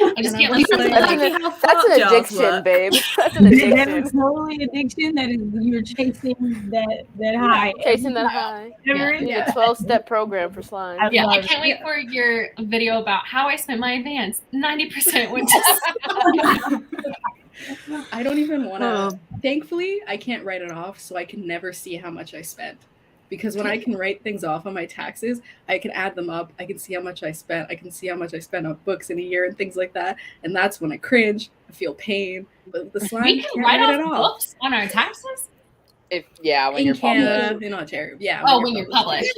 I just can't like, That's an addiction, babe. That's an That addiction. is totally addiction. That is, you're chasing that high. Chasing that high. Yeah. A 12-step program for slime. Yeah, I can't wait for your video about how I spent my advance. 90% went to I don't even want to. Thankfully, I can't write it off, so I can never see how much I spent. Because when I can write things off on my taxes, I can add them up. I can see how much I spent. I can see how much I spent on books in a year and things like that. And that's when I cringe. I feel pain. But the slime we can't can write write it off off. books on our taxes? When In you're Canada, published. in Ontario, yeah. When you're published.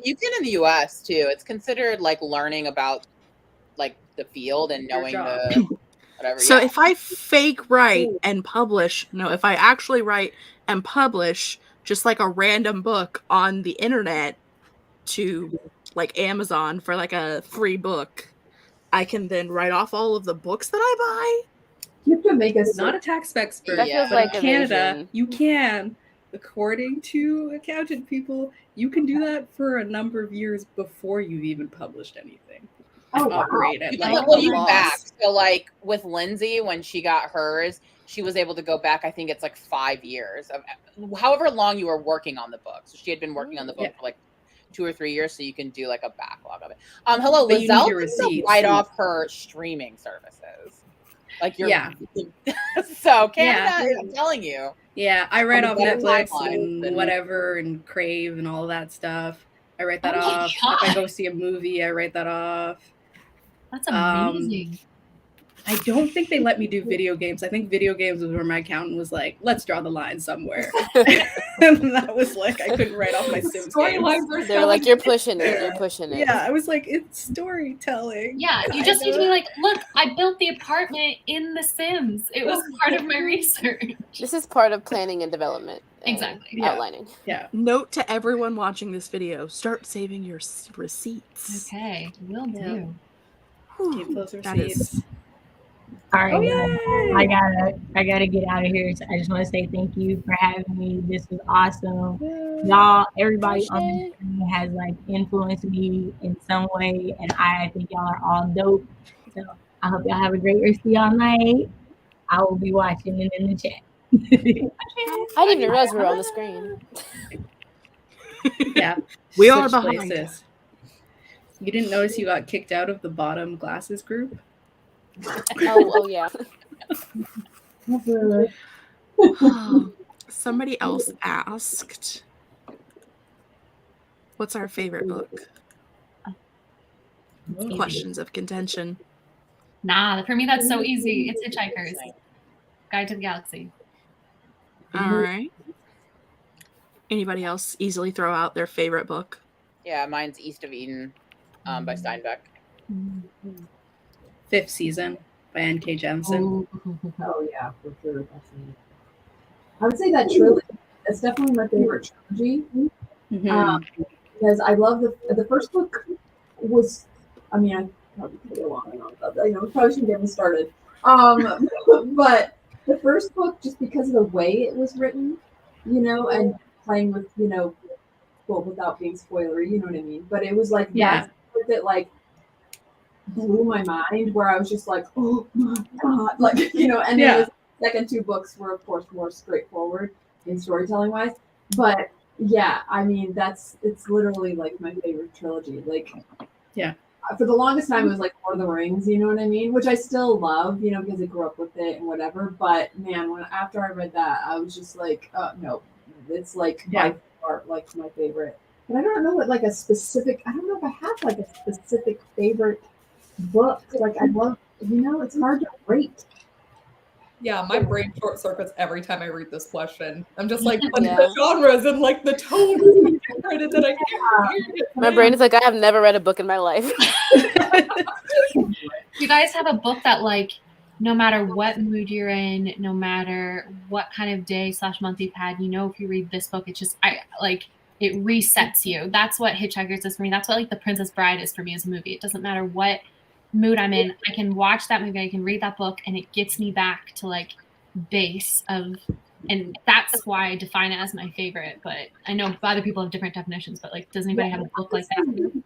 You can in the US too. It's considered like learning about like the field and knowing the whatever. So if I fake write and publish, if I actually write and publish just like a random book on the internet to like Amazon for like a free book, I can then write off all of the books that I You have to make us Not a tax expert, That feels but like in Canada, evasion. you can. According to accountant people, you can do that for a number of years before you've even published anything. Oh, wow. Operate at You like can a look loss. back. So like with Lindsay, when she got hers, she was able to go back, I think it's like 5 years of however long you were working on the book. So she had been working on the book Yeah. for like 2 or 3 years, so you can do like a backlog of it. Hello, But you need Lizelle your can receipts. write off her streaming services. Like you're Yeah. so Canada, Yeah. I'm telling you. Yeah, I write On off the better Netflix timelines and than- whatever and Crave and all that stuff. I write that Oh my off. If I God. go see a movie, I write that off. That's Um, amazing. I don't think they let me do video games. I think video games was where my accountant was like, let's draw the line somewhere. And that was like, I couldn't write off my Sims games. Storylines are They're so like, you're pushing it. You're pushing it. Yeah, I was like, it's storytelling. Yeah, you just need to be like, look, I built the apartment in The Sims. It was part of my research. This is part of planning and development. and Exactly. Yeah. Outlining. Yeah. Note to everyone watching this video: start saving your receipts. Okay, will Yeah. do. Whew, Keep those that is- receipts. All right, Oh, guys, yay! I gotta get out of here. So I just want to say thank you for having me. This was awesome. Yay. Y'all, everybody on this journey has like influenced me in some way, and I think y'all are all dope. So I hope y'all have a great rest of y'all night. I will be watching it in the chat. I didn't even realize we were on the screen. Yeah. We are switch behind. places. You didn't notice you got kicked out of the bottom glasses group? Oh yeah. Somebody else asked, "What's our favorite book?" Questions of contention. Nah, for me that's so easy. It's Hitchhikers. Guide to the Galaxy. All right. Anybody else easily throw out their favorite book? Yeah, mine's East of Eden by Steinbeck. Fifth Season by N.K. Jemisin. Oh yeah, for sure. Definitely. I would say that trilogy. That's definitely my favorite trilogy. Mhm. Because I love the first book was. I mean, I probably could go on and on about that. We probably shouldn't get me started. But the first book, just because of the way it was written, and playing with, well, without being spoilery, you know what I mean. But it was like Yeah. that like blew my mind, where I was just like, oh my god, like and Yeah. then the second two books were of course more straightforward in storytelling wise, but yeah, I mean it's literally like my favorite trilogy. Like, Yeah. for the longest time it was like Lord of the Rings, you know what I mean, which I still love, because I grew up with it and whatever. But man, after I read that, I was just like, no, it's like Yeah. by far like my favorite. But I don't know what I don't know if I have like a specific favorite book. Like I love, it's hard to rate. Yeah, my brain short circuits every time I read this question. I'm just like, Yeah. the genres and like the tone is different that I can't hear it. My brain is like, I have never read a book in my life. You guys have a book that like no matter what mood you're in, no matter what kind of day / month you've had, if you read this book, it's just it resets you. That's what Hitchhikers is for me. That's what like The Princess Bride is for me as a movie. It doesn't matter what mood I'm in. I can watch that movie, I can read that book, and it gets me back to like base of, and that's why I define it as my favorite. But I know other people have different definitions, but like, does anybody have a book like that?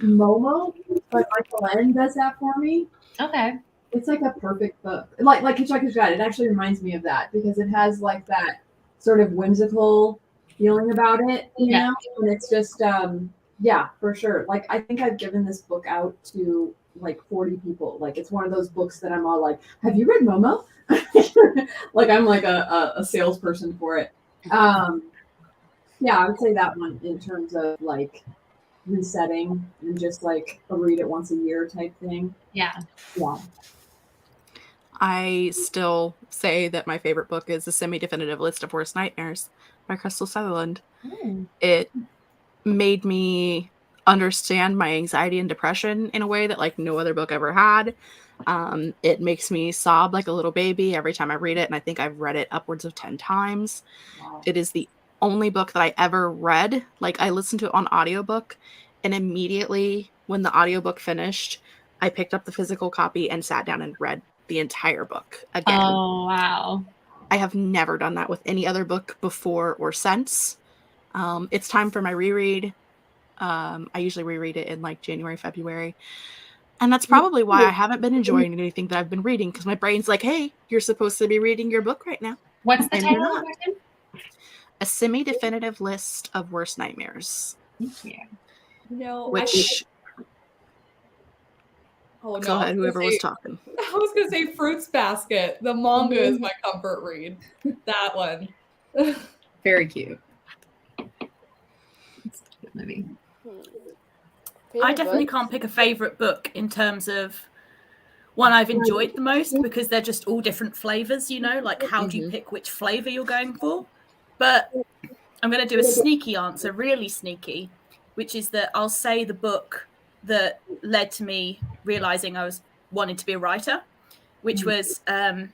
Momo by Michael Ende does that for me. Okay. It's like a perfect book. Like Hitchhiker's Guide. It actually reminds me of that because it has like that sort of whimsical feeling about it, Yeah. know? And it's just yeah, for sure. Like I think I've given this book out to like 40 people. Like it's one of those books that I'm all like, have you read Momo? Like I'm like a salesperson for it. Yeah, I would say that one in terms of like resetting and just like a read it once a year type thing. Yeah. Yeah. I still say that my favorite book is The Semi-Definitive List of Worst Nightmares by Crystal Sutherland. It made me understand my anxiety and depression in a way that like no other book ever had. It makes me sob like a little baby every time I read it, and I think I've read it upwards of 10 times. Wow. It is the only book that I ever read. Like I listened to it on audiobook, and immediately when the audiobook finished, I picked up the physical copy and sat down and read the entire book again. Oh, wow. I have never done that with any other book before or since. It's time for my reread. I usually reread it in like January, February. And that's probably why I haven't been enjoying anything that I've been reading, because my brain's like, hey, you're supposed to be reading your book right now. What's the And you're title not. again? A semi-definitive list of worst nightmares. Thank you. No, Which, oh, go ahead, whoever was talking. I was gonna say Fruits Basket. The manga is my comfort read. That one. Very cute. It's a good movie. I definitely can't pick a favorite book in terms of one I've enjoyed the most, because they're just all different flavors, you know, like how do you pick which flavor you're going for? But I'm going to do a sneaky answer, really sneaky, which is that I'll say the book that led to me realizing I was wanting to be a writer, which was I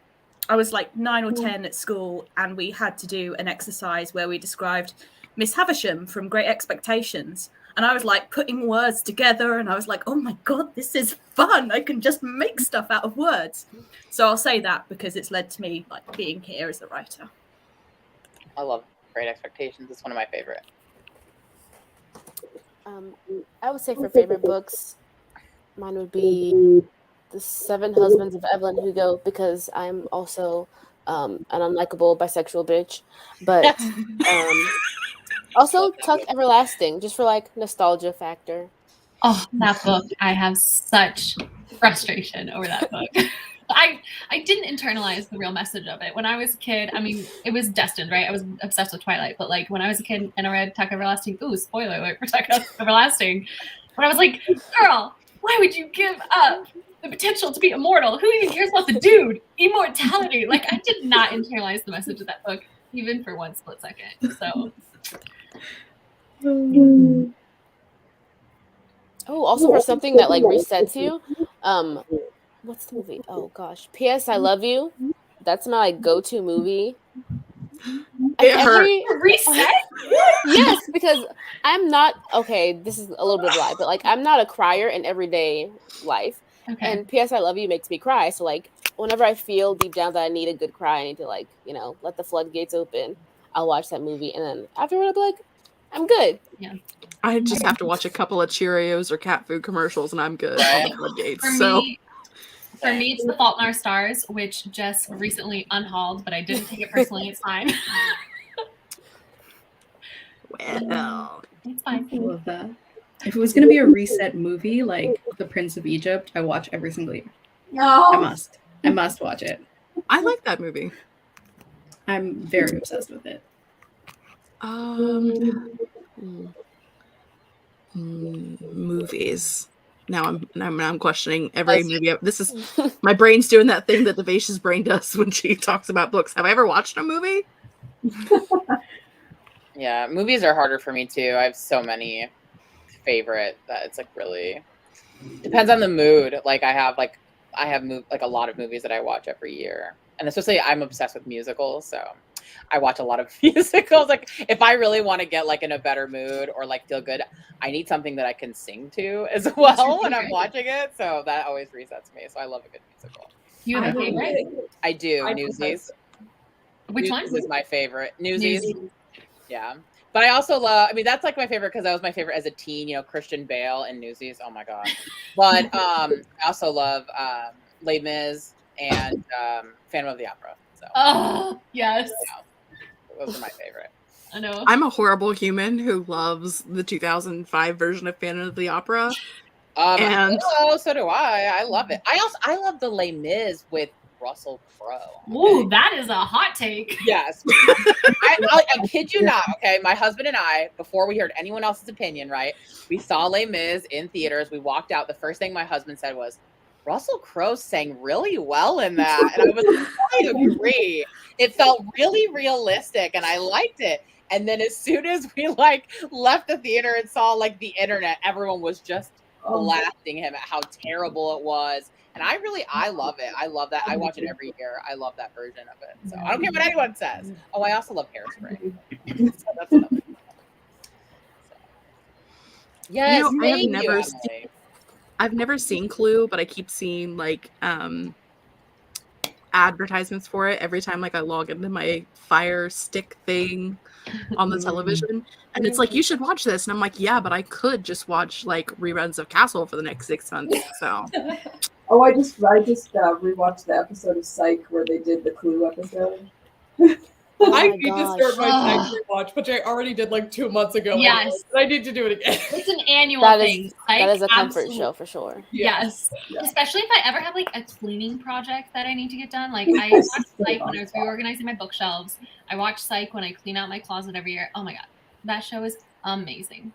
was like 9 or 10 at school, and we had to do an exercise where we described Miss Havisham from Great Expectations. And I was like putting words together, and I was like, oh my God, this is fun. I can just make stuff out of words. So I'll say that because it's led to me like being here as a writer. I love Great Expectations. It's one of my favorite. I would say for favorite books, mine would be The 7 Husbands of Evelyn Hugo, because I'm also an unlikable bisexual bitch. But also Tuck Everlasting, just for like nostalgia factor. Oh, that book. I have such frustration over that book. I didn't internalize the real message of it. When I was a kid, I mean, it was destined, right? I was obsessed with Twilight, but like when I was a kid and I read Tuck Everlasting, ooh, spoiler alert for Tuck Everlasting, when I was like, girl, why would you give up the potential to be immortal? Who even cares about the dude? Immortality. Like, I did not internalize the message of that book, even for one split second. So... Oh, also for something that like resets you. What's the movie? Oh gosh, P.S. I Love You. That's my like go-to movie. Reset? Yes, because I'm not okay. This is a little bit of a lie, but like I'm not a crier in everyday life. Okay. And P.S. I Love You makes me cry. So like whenever I feel deep down that I need a good cry, I need to like let the floodgates open. I'll watch that movie, and then afterward I'll be like, I'm good. Yeah. I just have to watch a couple of Cheerios or cat food commercials, and I'm good on the floodgates. For me, it's The Fault in Our Stars, which Jess recently unhauled, but I didn't take it personally. It's fine. Well, it's fine. I love that. If it was going to be a reset movie like The Prince of Egypt, I watch every single year. No. I must watch it. I like that movie. I'm very obsessed with it. Movies. Now I'm questioning every movie. This is my brain's doing that thing that Devasha's brain does when she talks about books. Have I ever watched a movie? Yeah, movies are harder for me too. I have so many favorite that it's like really depends on the mood. Like I have a lot of movies that I watch every year, and especially I'm obsessed with musicals, so I watch a lot of musicals. Like if I really want to get like in a better mood or like feel good, I need something that I can sing to as well when I'm watching it. So that always resets me. So I love a good musical. You have a favorite? I do. Newsies. Which one? Newsies is my favorite. Newsies. Yeah. But I also love, I mean, that's like my favorite because that was my favorite as a teen, Christian Bale and Newsies. Oh my God. But I also love Les Mis and Phantom of the Opera. So, oh, yes. Those are my favorite. I know. I'm a horrible human who loves the 2005 version of Phantom of the Opera. And so do I. I love it. I love the Les Mis with Russell Crowe. Ooh, that is a hot take. Yes. I kid you not. Okay. My husband and I, before we heard anyone else's opinion, right? We saw Les Mis in theaters. We walked out. The first thing my husband said was, Russell Crowe sang really well in that. And I was like, I agree. It felt really realistic and I liked it. And then as soon as we left the theater and saw the internet, everyone was just blasting him at how terrible it was. And I love it. I love that. I watch it every year. I love that version of it. So I don't care what anyone says. Oh, I also love Hairspray. So that's another thing. So. Yes, I've never seen Clue, but I keep seeing like advertisements for it every time like I log into my Fire Stick thing on the television, and it's like, you should watch this, and I'm like, yeah, but I could just watch like reruns of Castle for the next 6 months. So Oh, I just rewatched the episode of Psych where they did the Clue episode. Oh I my need to gosh. start my Psych rewatch, which I already did like 2 months ago. Yes. But I need to do it again. It's an annual That thing. is Psych, that is a comfort absolute- show for sure. Yes. Yeah. Especially if I ever have like a cleaning project that I need to get done. Like I watch Psych when I was reorganizing my bookshelves. I watch Psych when I clean out my closet every year. Oh my god. That show is amazing.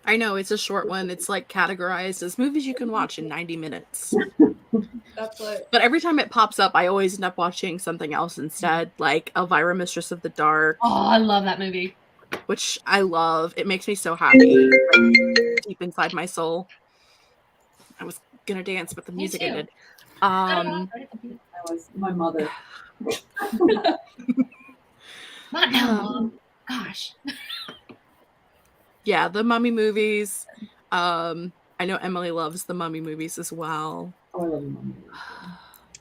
I know it's a short one. It's like categorized as movies you can watch in 90 minutes. That's what. But every time it pops up, I always end up watching something else instead, like Elvira, Mistress of the Dark, Oh, I love that movie. which I love. It makes me so happy, like, deep inside my soul. I was gonna dance, but the Me music too. ended. That was my mother. Not now, Mom. Gosh. Yeah, the Mummy movies. I know Emily loves the Mummy movies as well. Oh, I love the Mummy.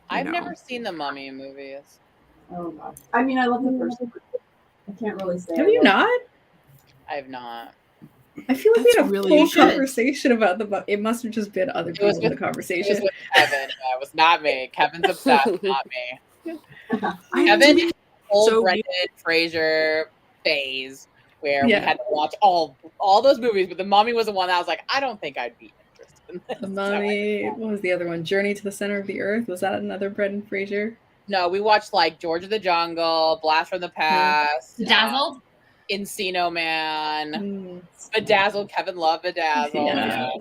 I've know. never seen the Mummy movies. Oh gosh. I mean, I love the first one. I can't really say. Have I you love- not? I have not. I feel like we That's had a really full good. conversation about the. It must have just been other It was people in the It was conversation. with Kevin. It was not me. Kevin's obsessed, not me. I'm Kevin doing is old so Brendan Fraser phase where Yeah. we had to watch all those movies, but the Mummy was the one that I was like, I don't think I'd be interested in this. The So I- Mummy. What was the other one? Journey to the Center of the Earth. Was that another Brendan Fraser? No, we watched like George of the Jungle, Blast from the Past, Dazzled? Encino Man, Mm. Bedazzled. Kevin loved Bedazzled. Yeah.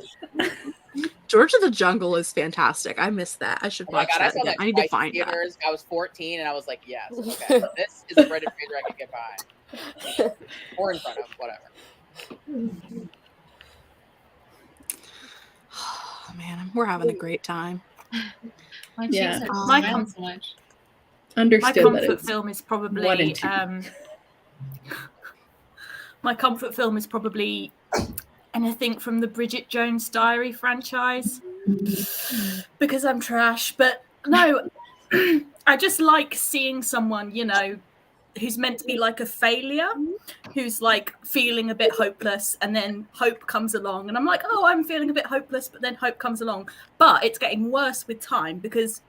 George of the Jungle is fantastic. I missed that. I should Oh my watch god, I that saw again. that I need to twice in find that. theaters. I was 14 and I was like, yes, okay, this is the Brendan Fraser I can get behind. Or in front of, whatever. Oh, man, we're having a great time. My Yeah. cheeks are My smiling so much. My Understood that comfort it's film is 1 and probably 2. my comfort film is probably anything from the Bridget Jones Diary franchise because I'm trash. But no, I just like seeing someone, you know, who's meant to be like a failure, who's like feeling a bit hopeless, and then hope comes along, and I'm like, oh, I'm feeling a bit hopeless, but then hope comes along. But it's getting worse with time because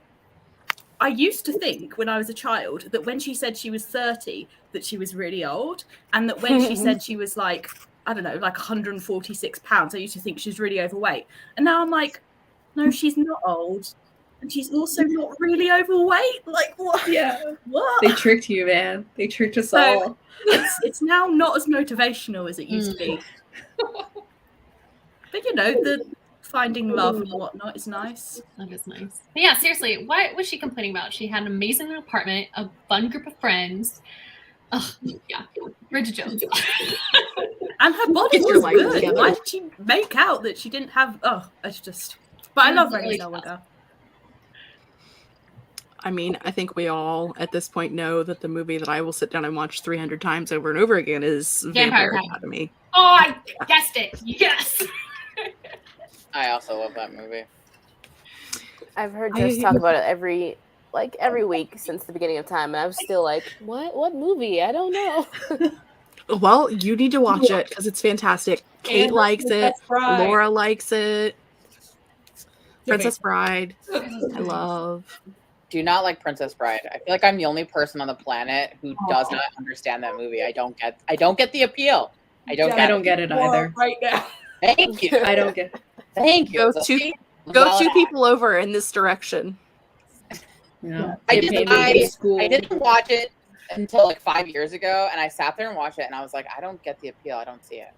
I used to think when I was a child that when she said she was 30, that she was really old. And that when she said she was like, I don't know, like 146 pounds, I used to think she was really overweight. And now I'm like, no, she's not old. And she's also not really overweight. Like, what? Yeah. What? They tricked you, man. They tricked us So- all. It's now not as motivational as it used to be. But you know, the finding love and whatnot is nice. That is nice. But yeah, seriously, what was she complaining about? She had an amazing apartment, a fun group of friends. Ugh, yeah, Bridget Jones. And her body Get your was life good. together. Why did she make out that she didn't have? Oh, it's just. But I love Really Renée Zellweger. I mean, I think we all at this point know that the movie that I will sit down and watch 300 times over and over again is Vampire Vampire Academy. Oh, I guessed it. Yes. I also love that movie. I've heard Jess talk about it every week since the beginning of time, and I was still like, what movie? I don't know. Well, you need to watch it because it's fantastic. Kate And likes it. Princess Bride. Laura likes it. Jimmy. Princess Bride. I love. Do not like Princess Bride. I feel like I'm the only person on the planet who does not understand that movie. I don't get the appeal. I don't I get don't it. get it either. Right now. Thank you. I don't get. Thank you. Go So two- see, Go well, two people over in this direction. No. I They did- paid me in school. I didn't watch it until like 5 years ago, and I sat there and watched it, and I was like, I don't get the appeal. I don't see it.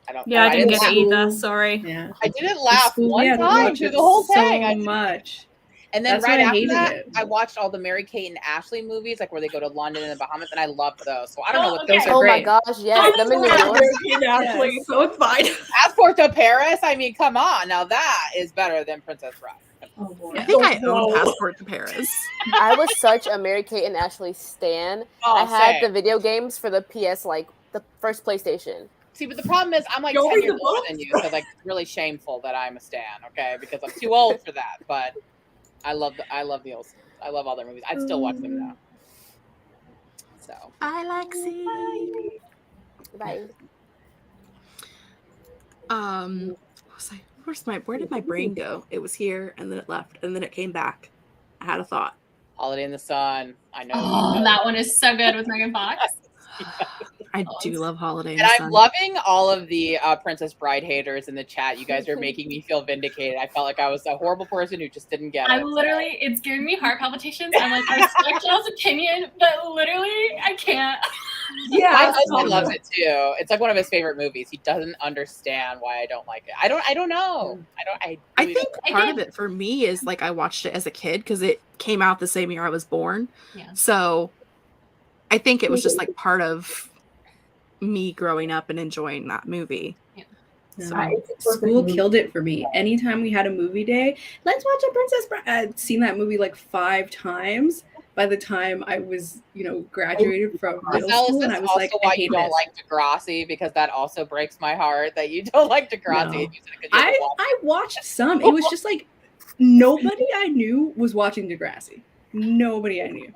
I don't. Yeah, I didn't get laugh. it either. Sorry. Yeah. I didn't laugh School, one we had to time watch through it the whole so thing. much. And then That's right why I after hated that, it. I watched all the Mary Kate and Ashley movies, like where they go to London and the Bahamas, and I loved those. So I don't know what okay. those are Oh my great. gosh, yes, them in New York. Actually, so it's fine. Passport to Paris. I mean, come on, now that is better than Princess Bride. Oh boy. I think I own Passport to Paris. I was such a Mary Kate and Ashley stan. Oh, I had same. the video games for the PS, like the first PlayStation. See, but the problem is I'm like Don't 10 read years the older books. than you, so like it's really shameful that I'm a stan, okay? Because I'm too old for that. But I love the Olsens. I love all their movies. I'd still watch them now. So I like C. Bye. Where did my brain go? It was here and then it left and then it came back. I had a thought. Holiday in the Sun. I know. Oh, that one is so good with Megan Fox. I do love Holiday in And the I'm Sun. loving all of the Princess Bride haters in the chat. You guys are making me feel vindicated. I felt like I was a horrible person who just didn't get it. It's giving me heart palpitations. I'm like, I respect y'all's opinion, but literally, I can't. Yeah, my husband loves it too. It's like one of his favorite movies. He doesn't understand why I don't like it. I don't know. I think part of it for me is like I watched it as a kid because it came out the same year I was born. Yeah. So I think it was just like part of me growing up and enjoying that movie. Yeah. So School killed it for me. Anytime we had a movie day, let's watch a Princess Bride. I'd seen that movie like 5 times by the time I was, graduated from middle school, and I was like, why I you hate don't this. like Degrassi, because that also breaks my heart that you don't like Degrassi. No. I watched some. It was just like nobody I knew was watching Degrassi. Nobody I knew.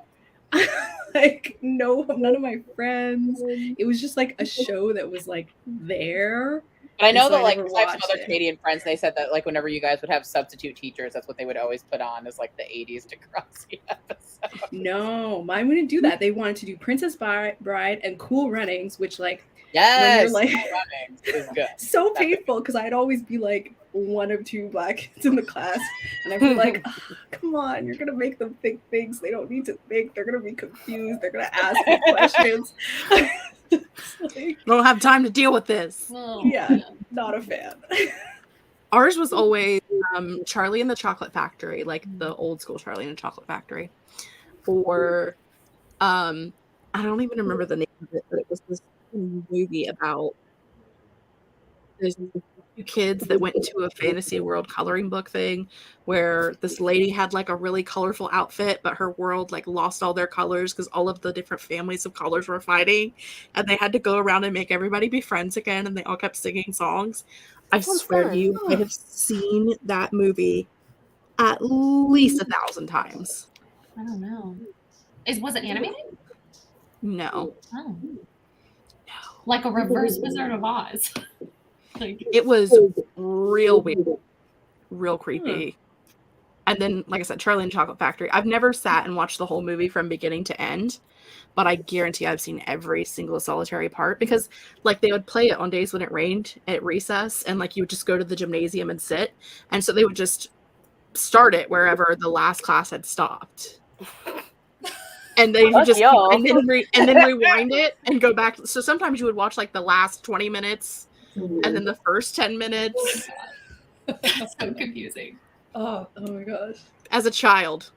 Like none of my friends. It was just like a show that was like there. But I know so that like never I have some watched other it. Canadian friends. They said that like whenever you guys would have substitute teachers, that's what they would always put on is like the 80s Degrassi episode. No, mine wouldn't do that. They wanted to do Princess Bride and Cool Runnings, which like Yes, when you're, Cool Runnings is good. so painful because I'd always be like one of 2 black kids in the class, and I'd be like, oh, "Come on, you're gonna make them think things they don't need to think. They're gonna be confused. They're gonna ask me questions." I don't have time to deal with this. Yeah, not a fan. Ours was always Charlie and the Chocolate Factory, like the old school Charlie and the Chocolate Factory. Or I don't even remember the name of it, but it was this movie about there's 2 kids that went into a fantasy world coloring book thing where this lady had like a really colorful outfit, but her world like lost all their colors because all of the different families of colors were fighting, and they had to go around and make everybody be friends again, and they all kept singing songs. I swear to you, I have seen that movie at least 1,000 times. I don't know. Was it animated? No. Oh. Like a reverse Wizard of Oz. Like, it was real weird, real creepy. And then, like I said, Charlie and the Chocolate Factory. I've never sat and watched the whole movie from beginning to end, but I guarantee I've seen every single solitary part because, like, they would play it on days when it rained at recess, and like you would just go to the gymnasium and sit, and so they would just start it wherever the last class had stopped. And they would just and then rewind it and go back. So sometimes you would watch like the last 20 minutes and then the first 10 minutes. That's so confusing. Oh my gosh. As a child.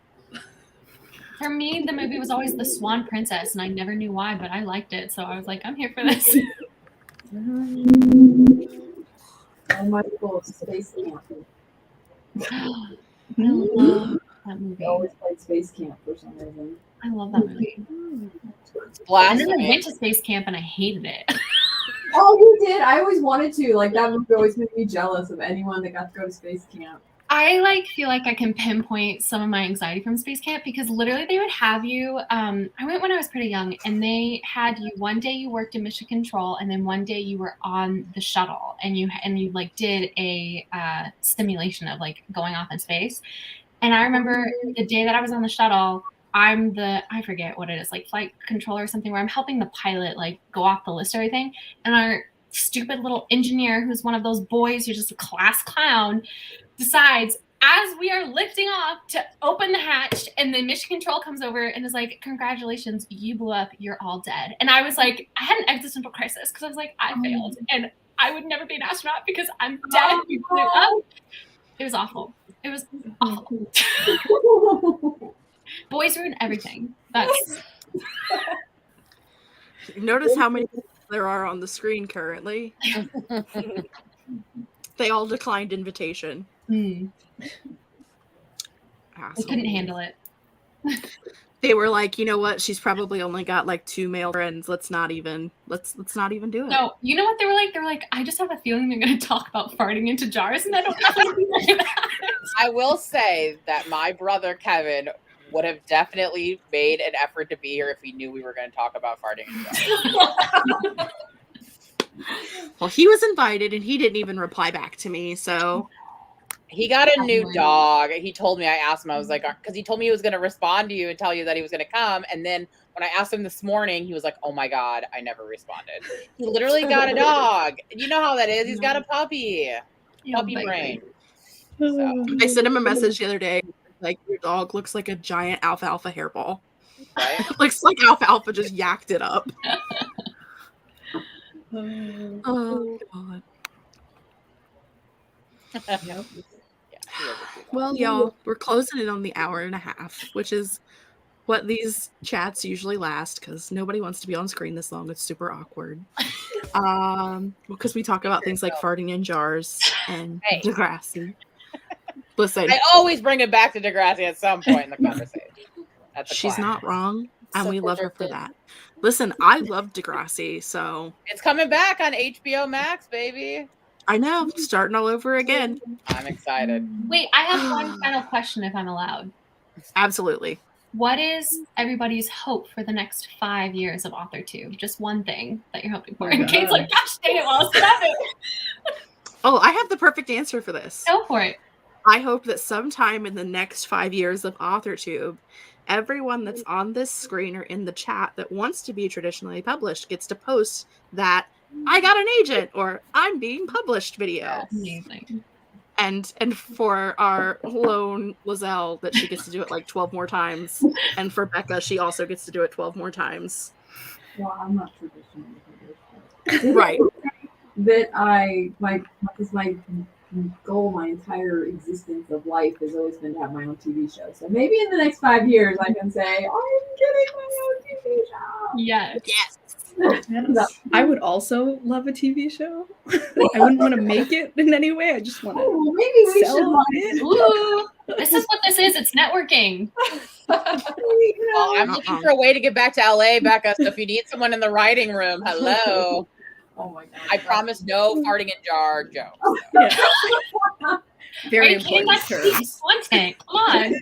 For me, the movie was always The Swan Princess, and I never knew why, but I liked it. So I was like, I'm here for this. I might go Space Camp. I love that movie. I always played Space Camp for some reason. I love that movie. Blasphemy. And then I went to Space Camp and I hated it. Oh, you did? I always wanted to. Like, that movie always made me jealous of anyone that got to go to Space Camp. I feel like I can pinpoint some of my anxiety from Space Camp because literally they would have you. I went when I was pretty young, and they had you one day you worked in mission control, and then one day you were on the shuttle, and you like did a simulation of like going off in space. And I remember the day that I was on the shuttle, I forget what it is, like flight controller or something, where I'm helping the pilot like go off the list or everything, and our stupid little engineer, who's one of those boys who's just a class clown, decides as we are lifting off to open the hatch, and then mission control comes over and is like, congratulations, you blew up, you're all dead. And I was like, I had an existential crisis because I was like, I failed and I would never be an astronaut because I'm dead. We blew up. It was awful. It was awful. Boys ruin everything. That's Notice how many people there are on the screen currently. They all declined invitation. I couldn't handle it. They were like, you know what? She's probably only got like 2 male friends. Let's not even do it. No, you know what they were like? They were like, I just have a feeling they're going to talk about farting into jars, and I don't want to be like that. I will say that my brother Kevin would have definitely made an effort to be here if he knew we were going to talk about farting in jars. Well, he was invited and he didn't even reply back to me. So he got a new dog. He told me, I asked him, I was like, because he told me he was going to respond to you and tell you that he was going to come. And then when I asked him this morning, he was like, oh my God, I never responded. He literally got a dog. You know how that is. He's got a puppy. Puppy brain. So. I sent him a message the other day. Like, your dog looks like a giant alfalfa hairball. Right? Looks like alfalfa just yacked it up. Oh, God. Yep. Well, y'all, we're closing in on the hour and a half, which is what these chats usually last because nobody wants to be on screen this long. It's super awkward. Because we talk about things like farting in jars and Degrassi. Listen, I always bring it back to Degrassi at some point in the conversation. She's not wrong, and So we love her for predictive. that. Listen, I love Degrassi, so It's coming back on HBO Max, baby. I know, starting all over again. I'm excited. Wait, I have one final question if I'm allowed. Absolutely. What is everybody's hope for the next 5 years of Authortube? Just one thing that you're hoping for. Oh, And Kate's like, gosh dang it, well, stop it. Oh, I have the perfect answer for this. Go for it. I hope that sometime in the next 5 years of Authortube, everyone that's on this screen or in the chat that wants to be traditionally published gets to post that I got an agent or I'm being published video. Amazing. And for our lone Lizelle that she gets to do it like 12 more times. And for Becca, she also gets to do it 12 more times. Well, I'm not traditionally published. Right. That my goal my entire existence of life has always been to have my own TV show. So maybe in the next 5 years I can say, I'm getting my own TV show. Yes. Yes. I would also love a TV show. I wouldn't want to make it in any way. I just want to Maybe we sell should it. Ooh, this is what this is. It's networking. Well, I'm looking for a way to get back to LA, Becca. So if you need someone in the writing room, hello. Oh my God. I promise no farting in jar jokes. Yeah. Very Are you kidding? important That's terms. content. Come on.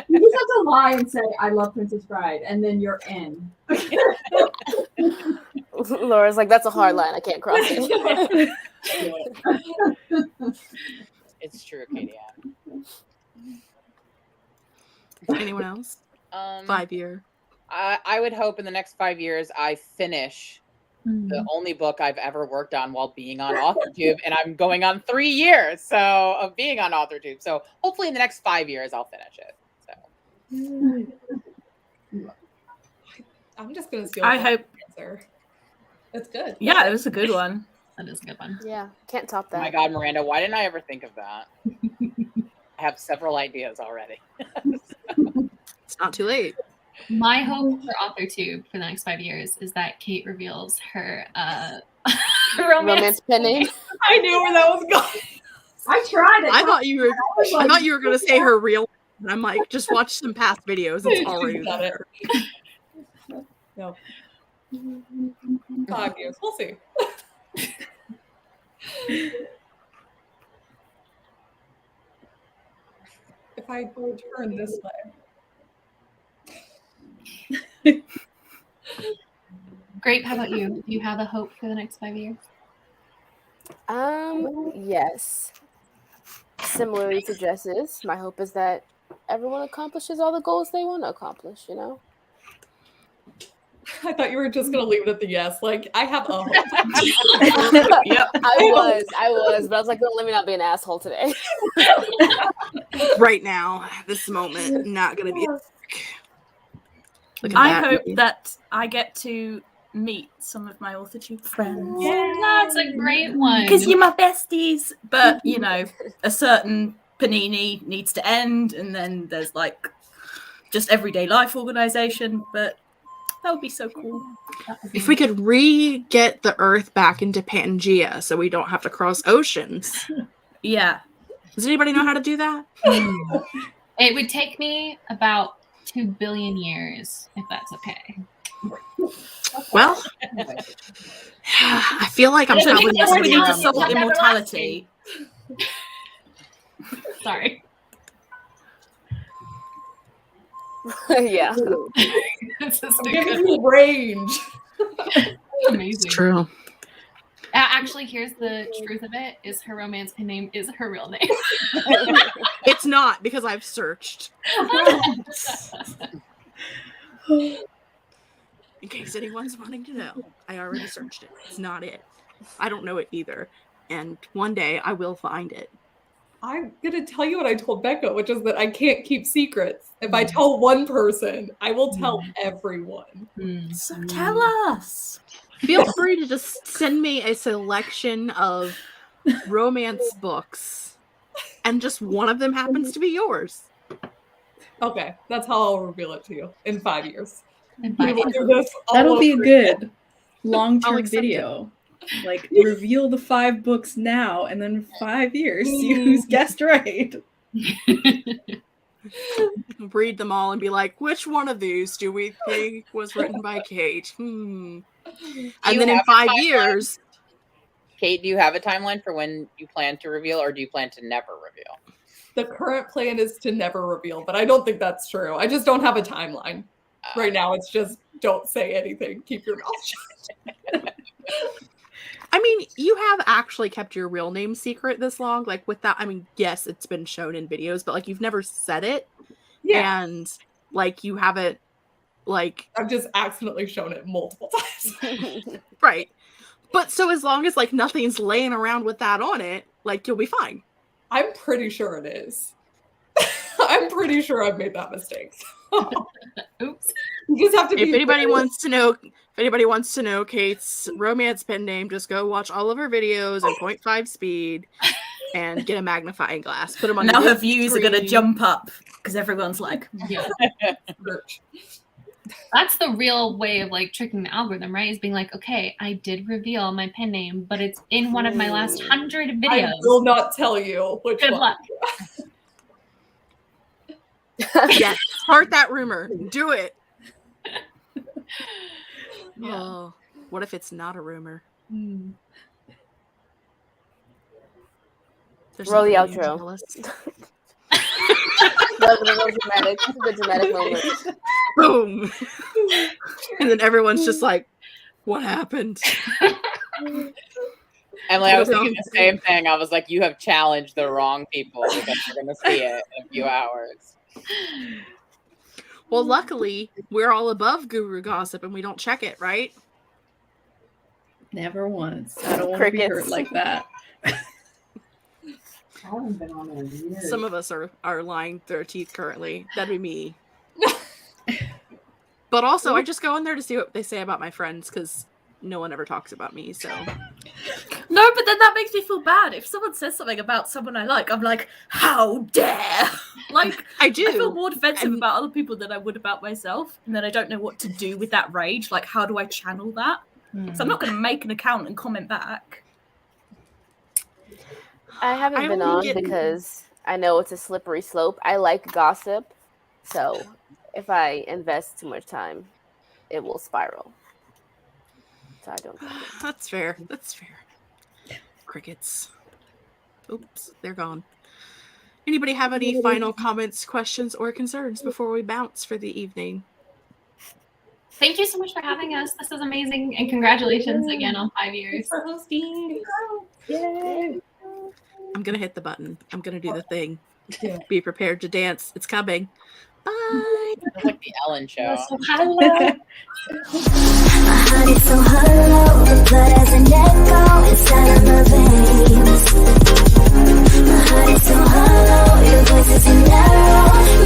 You just have to lie and say, I love Princess Bride, and then you're in. Laura's like, that's a hard line. I can't cross it. It's true, Katie Ann. Anyone else? 5 year. I would hope in the next 5 years I finish the only book I've ever worked on while being on Authortube, and I'm going on 3 years of being on Authortube. So hopefully in the next 5 years I'll finish it. So I'm just gonna steal. I that hope- answer. It's good. Yeah, it was a good one. That is a good one. Yeah, can't top oh my that. God, Miranda, why didn't I ever think of that? I have several ideas already. It's not too late. My hope for Authortube for the next 5 years is that Kate reveals her Romance penning. I knew where that was going. I tried it. I thought you were going to say her real. And I'm like, just watch some past videos. It's already Got it. there. No. 5 years. We'll see. If I turn this way. Grape, how about you? Do you have a hope for the next 5 years? Yes. Similarly to Jess's, my hope is that everyone accomplishes all the goals they want to accomplish, you know? I thought you were just gonna leave it at the yes. Like I have a hope. Yep. I was, but I was like, let me not be an asshole today. Right now, this moment, not going to be. Look at I that. hope that I get to meet some of my Authortube friends. Yeah, that's a great one. Because you're my besties. But, you know, a certain panini needs to end. And then there's like just everyday life organization. But that would be so cool. If we could get the Earth back into Pangea so we don't have to cross oceans. Yeah. Does anybody know how to do that? It would take me about 2 billion years, if that's okay. Well, I feel like I'm I don't probably think we need to missing solve out. immortality. Sorry. Yeah. This is I'm too giving good. you range. Amazing. It's true. Actually, here's the truth of it: is her romance pen name is her real name. It's not, because I've searched. In case anyone's wanting to know, I already searched it. It's not it. I don't know it either. And one day I will find it. I'm gonna tell you what I told Becca, which is that I can't keep secrets. If I tell one person, I will tell everyone. So tell us. Feel free to just send me a selection of romance books, and just one of them happens to be yours. Okay, that's how I'll reveal it to you in 5 years. In We 5 will years. do this all That'll be a over good I'll long-term accept video. Like, reveal the 5 books now, and then in 5 years, see who's guessed right. Read them all and be like, which one of these do we think was written by Kate? And you then in have a 5 timeline? years, Kate, do you have a timeline for when you plan to reveal, or do you plan to never reveal? The current plan is to never reveal, but I don't think that's true. I just don't have a timeline. Right now, it's just don't say anything. Keep your mouth shut. I mean, you have actually kept your real name secret this long. Like, with that, I mean, yes, it's been shown in videos, but like, you've never said it. Yeah. And like, you haven't, like, I've just accidentally shown it multiple times. right. But so as long as like nothing's laying around with that on it, like, you'll be fine. I'm pretty sure it is. I'm pretty sure I've made that mistake. Oops. You just have to be. If anybody wants to know Kate's romance pen name, just go watch all of her videos at 0.5 speed and get a magnifying glass. Put them on Now your her views are going to screen. jump up because everyone's like, Yeah. That's the real way of like tricking the algorithm, right? Is being like, okay, I did reveal my pen name, but it's in one of my last 100 videos. I will not tell you which Good one. luck. Yes, start that rumor. Do it. Yeah. Oh, what if it's not a rumor? Mm. There's Roll the something you outro. tell us. The dramatic moment. Boom. And then everyone's just like, what happened? Emily, I was thinking the same thing. I was like, you have challenged the wrong people because you're going to see it in a few hours. Well, luckily, we're all above guru gossip and we don't check it, right? Never once. I don't want to be hurt Crickets. like that. I haven't been on there in years. Some of us are lying through our teeth currently. That'd be me. But also, I just go in there to see what they say about my friends because no one ever talks about me. So no, but then that makes me feel bad. If someone says something about someone I like, I'm like, how dare? Like, I do. I feel more defensive And- about other people than I would about myself. And then I don't know what to do with that rage. Like, how do I channel that? So I'm not going to make an account and comment back. I haven't I been only on get- because I know it's a slippery slope. I like gossip, so if I invest too much time, it will spiral. So I don't. That's fair. That's fair. Crickets. Oops, they're gone. Anybody have any final comments, questions, or concerns before we bounce for the evening? Thank you so much for having us. This is amazing. And congratulations again on 5 years. For hosting. Yay. I'm going to hit the button. I'm going to do the thing. Yeah. Be prepared to dance. It's coming. Bye. It's like the Ellen show. So hello. My heart is so hollow, the blood has an echo inside of my veins. My heart is so hollow, your voice is an arrow.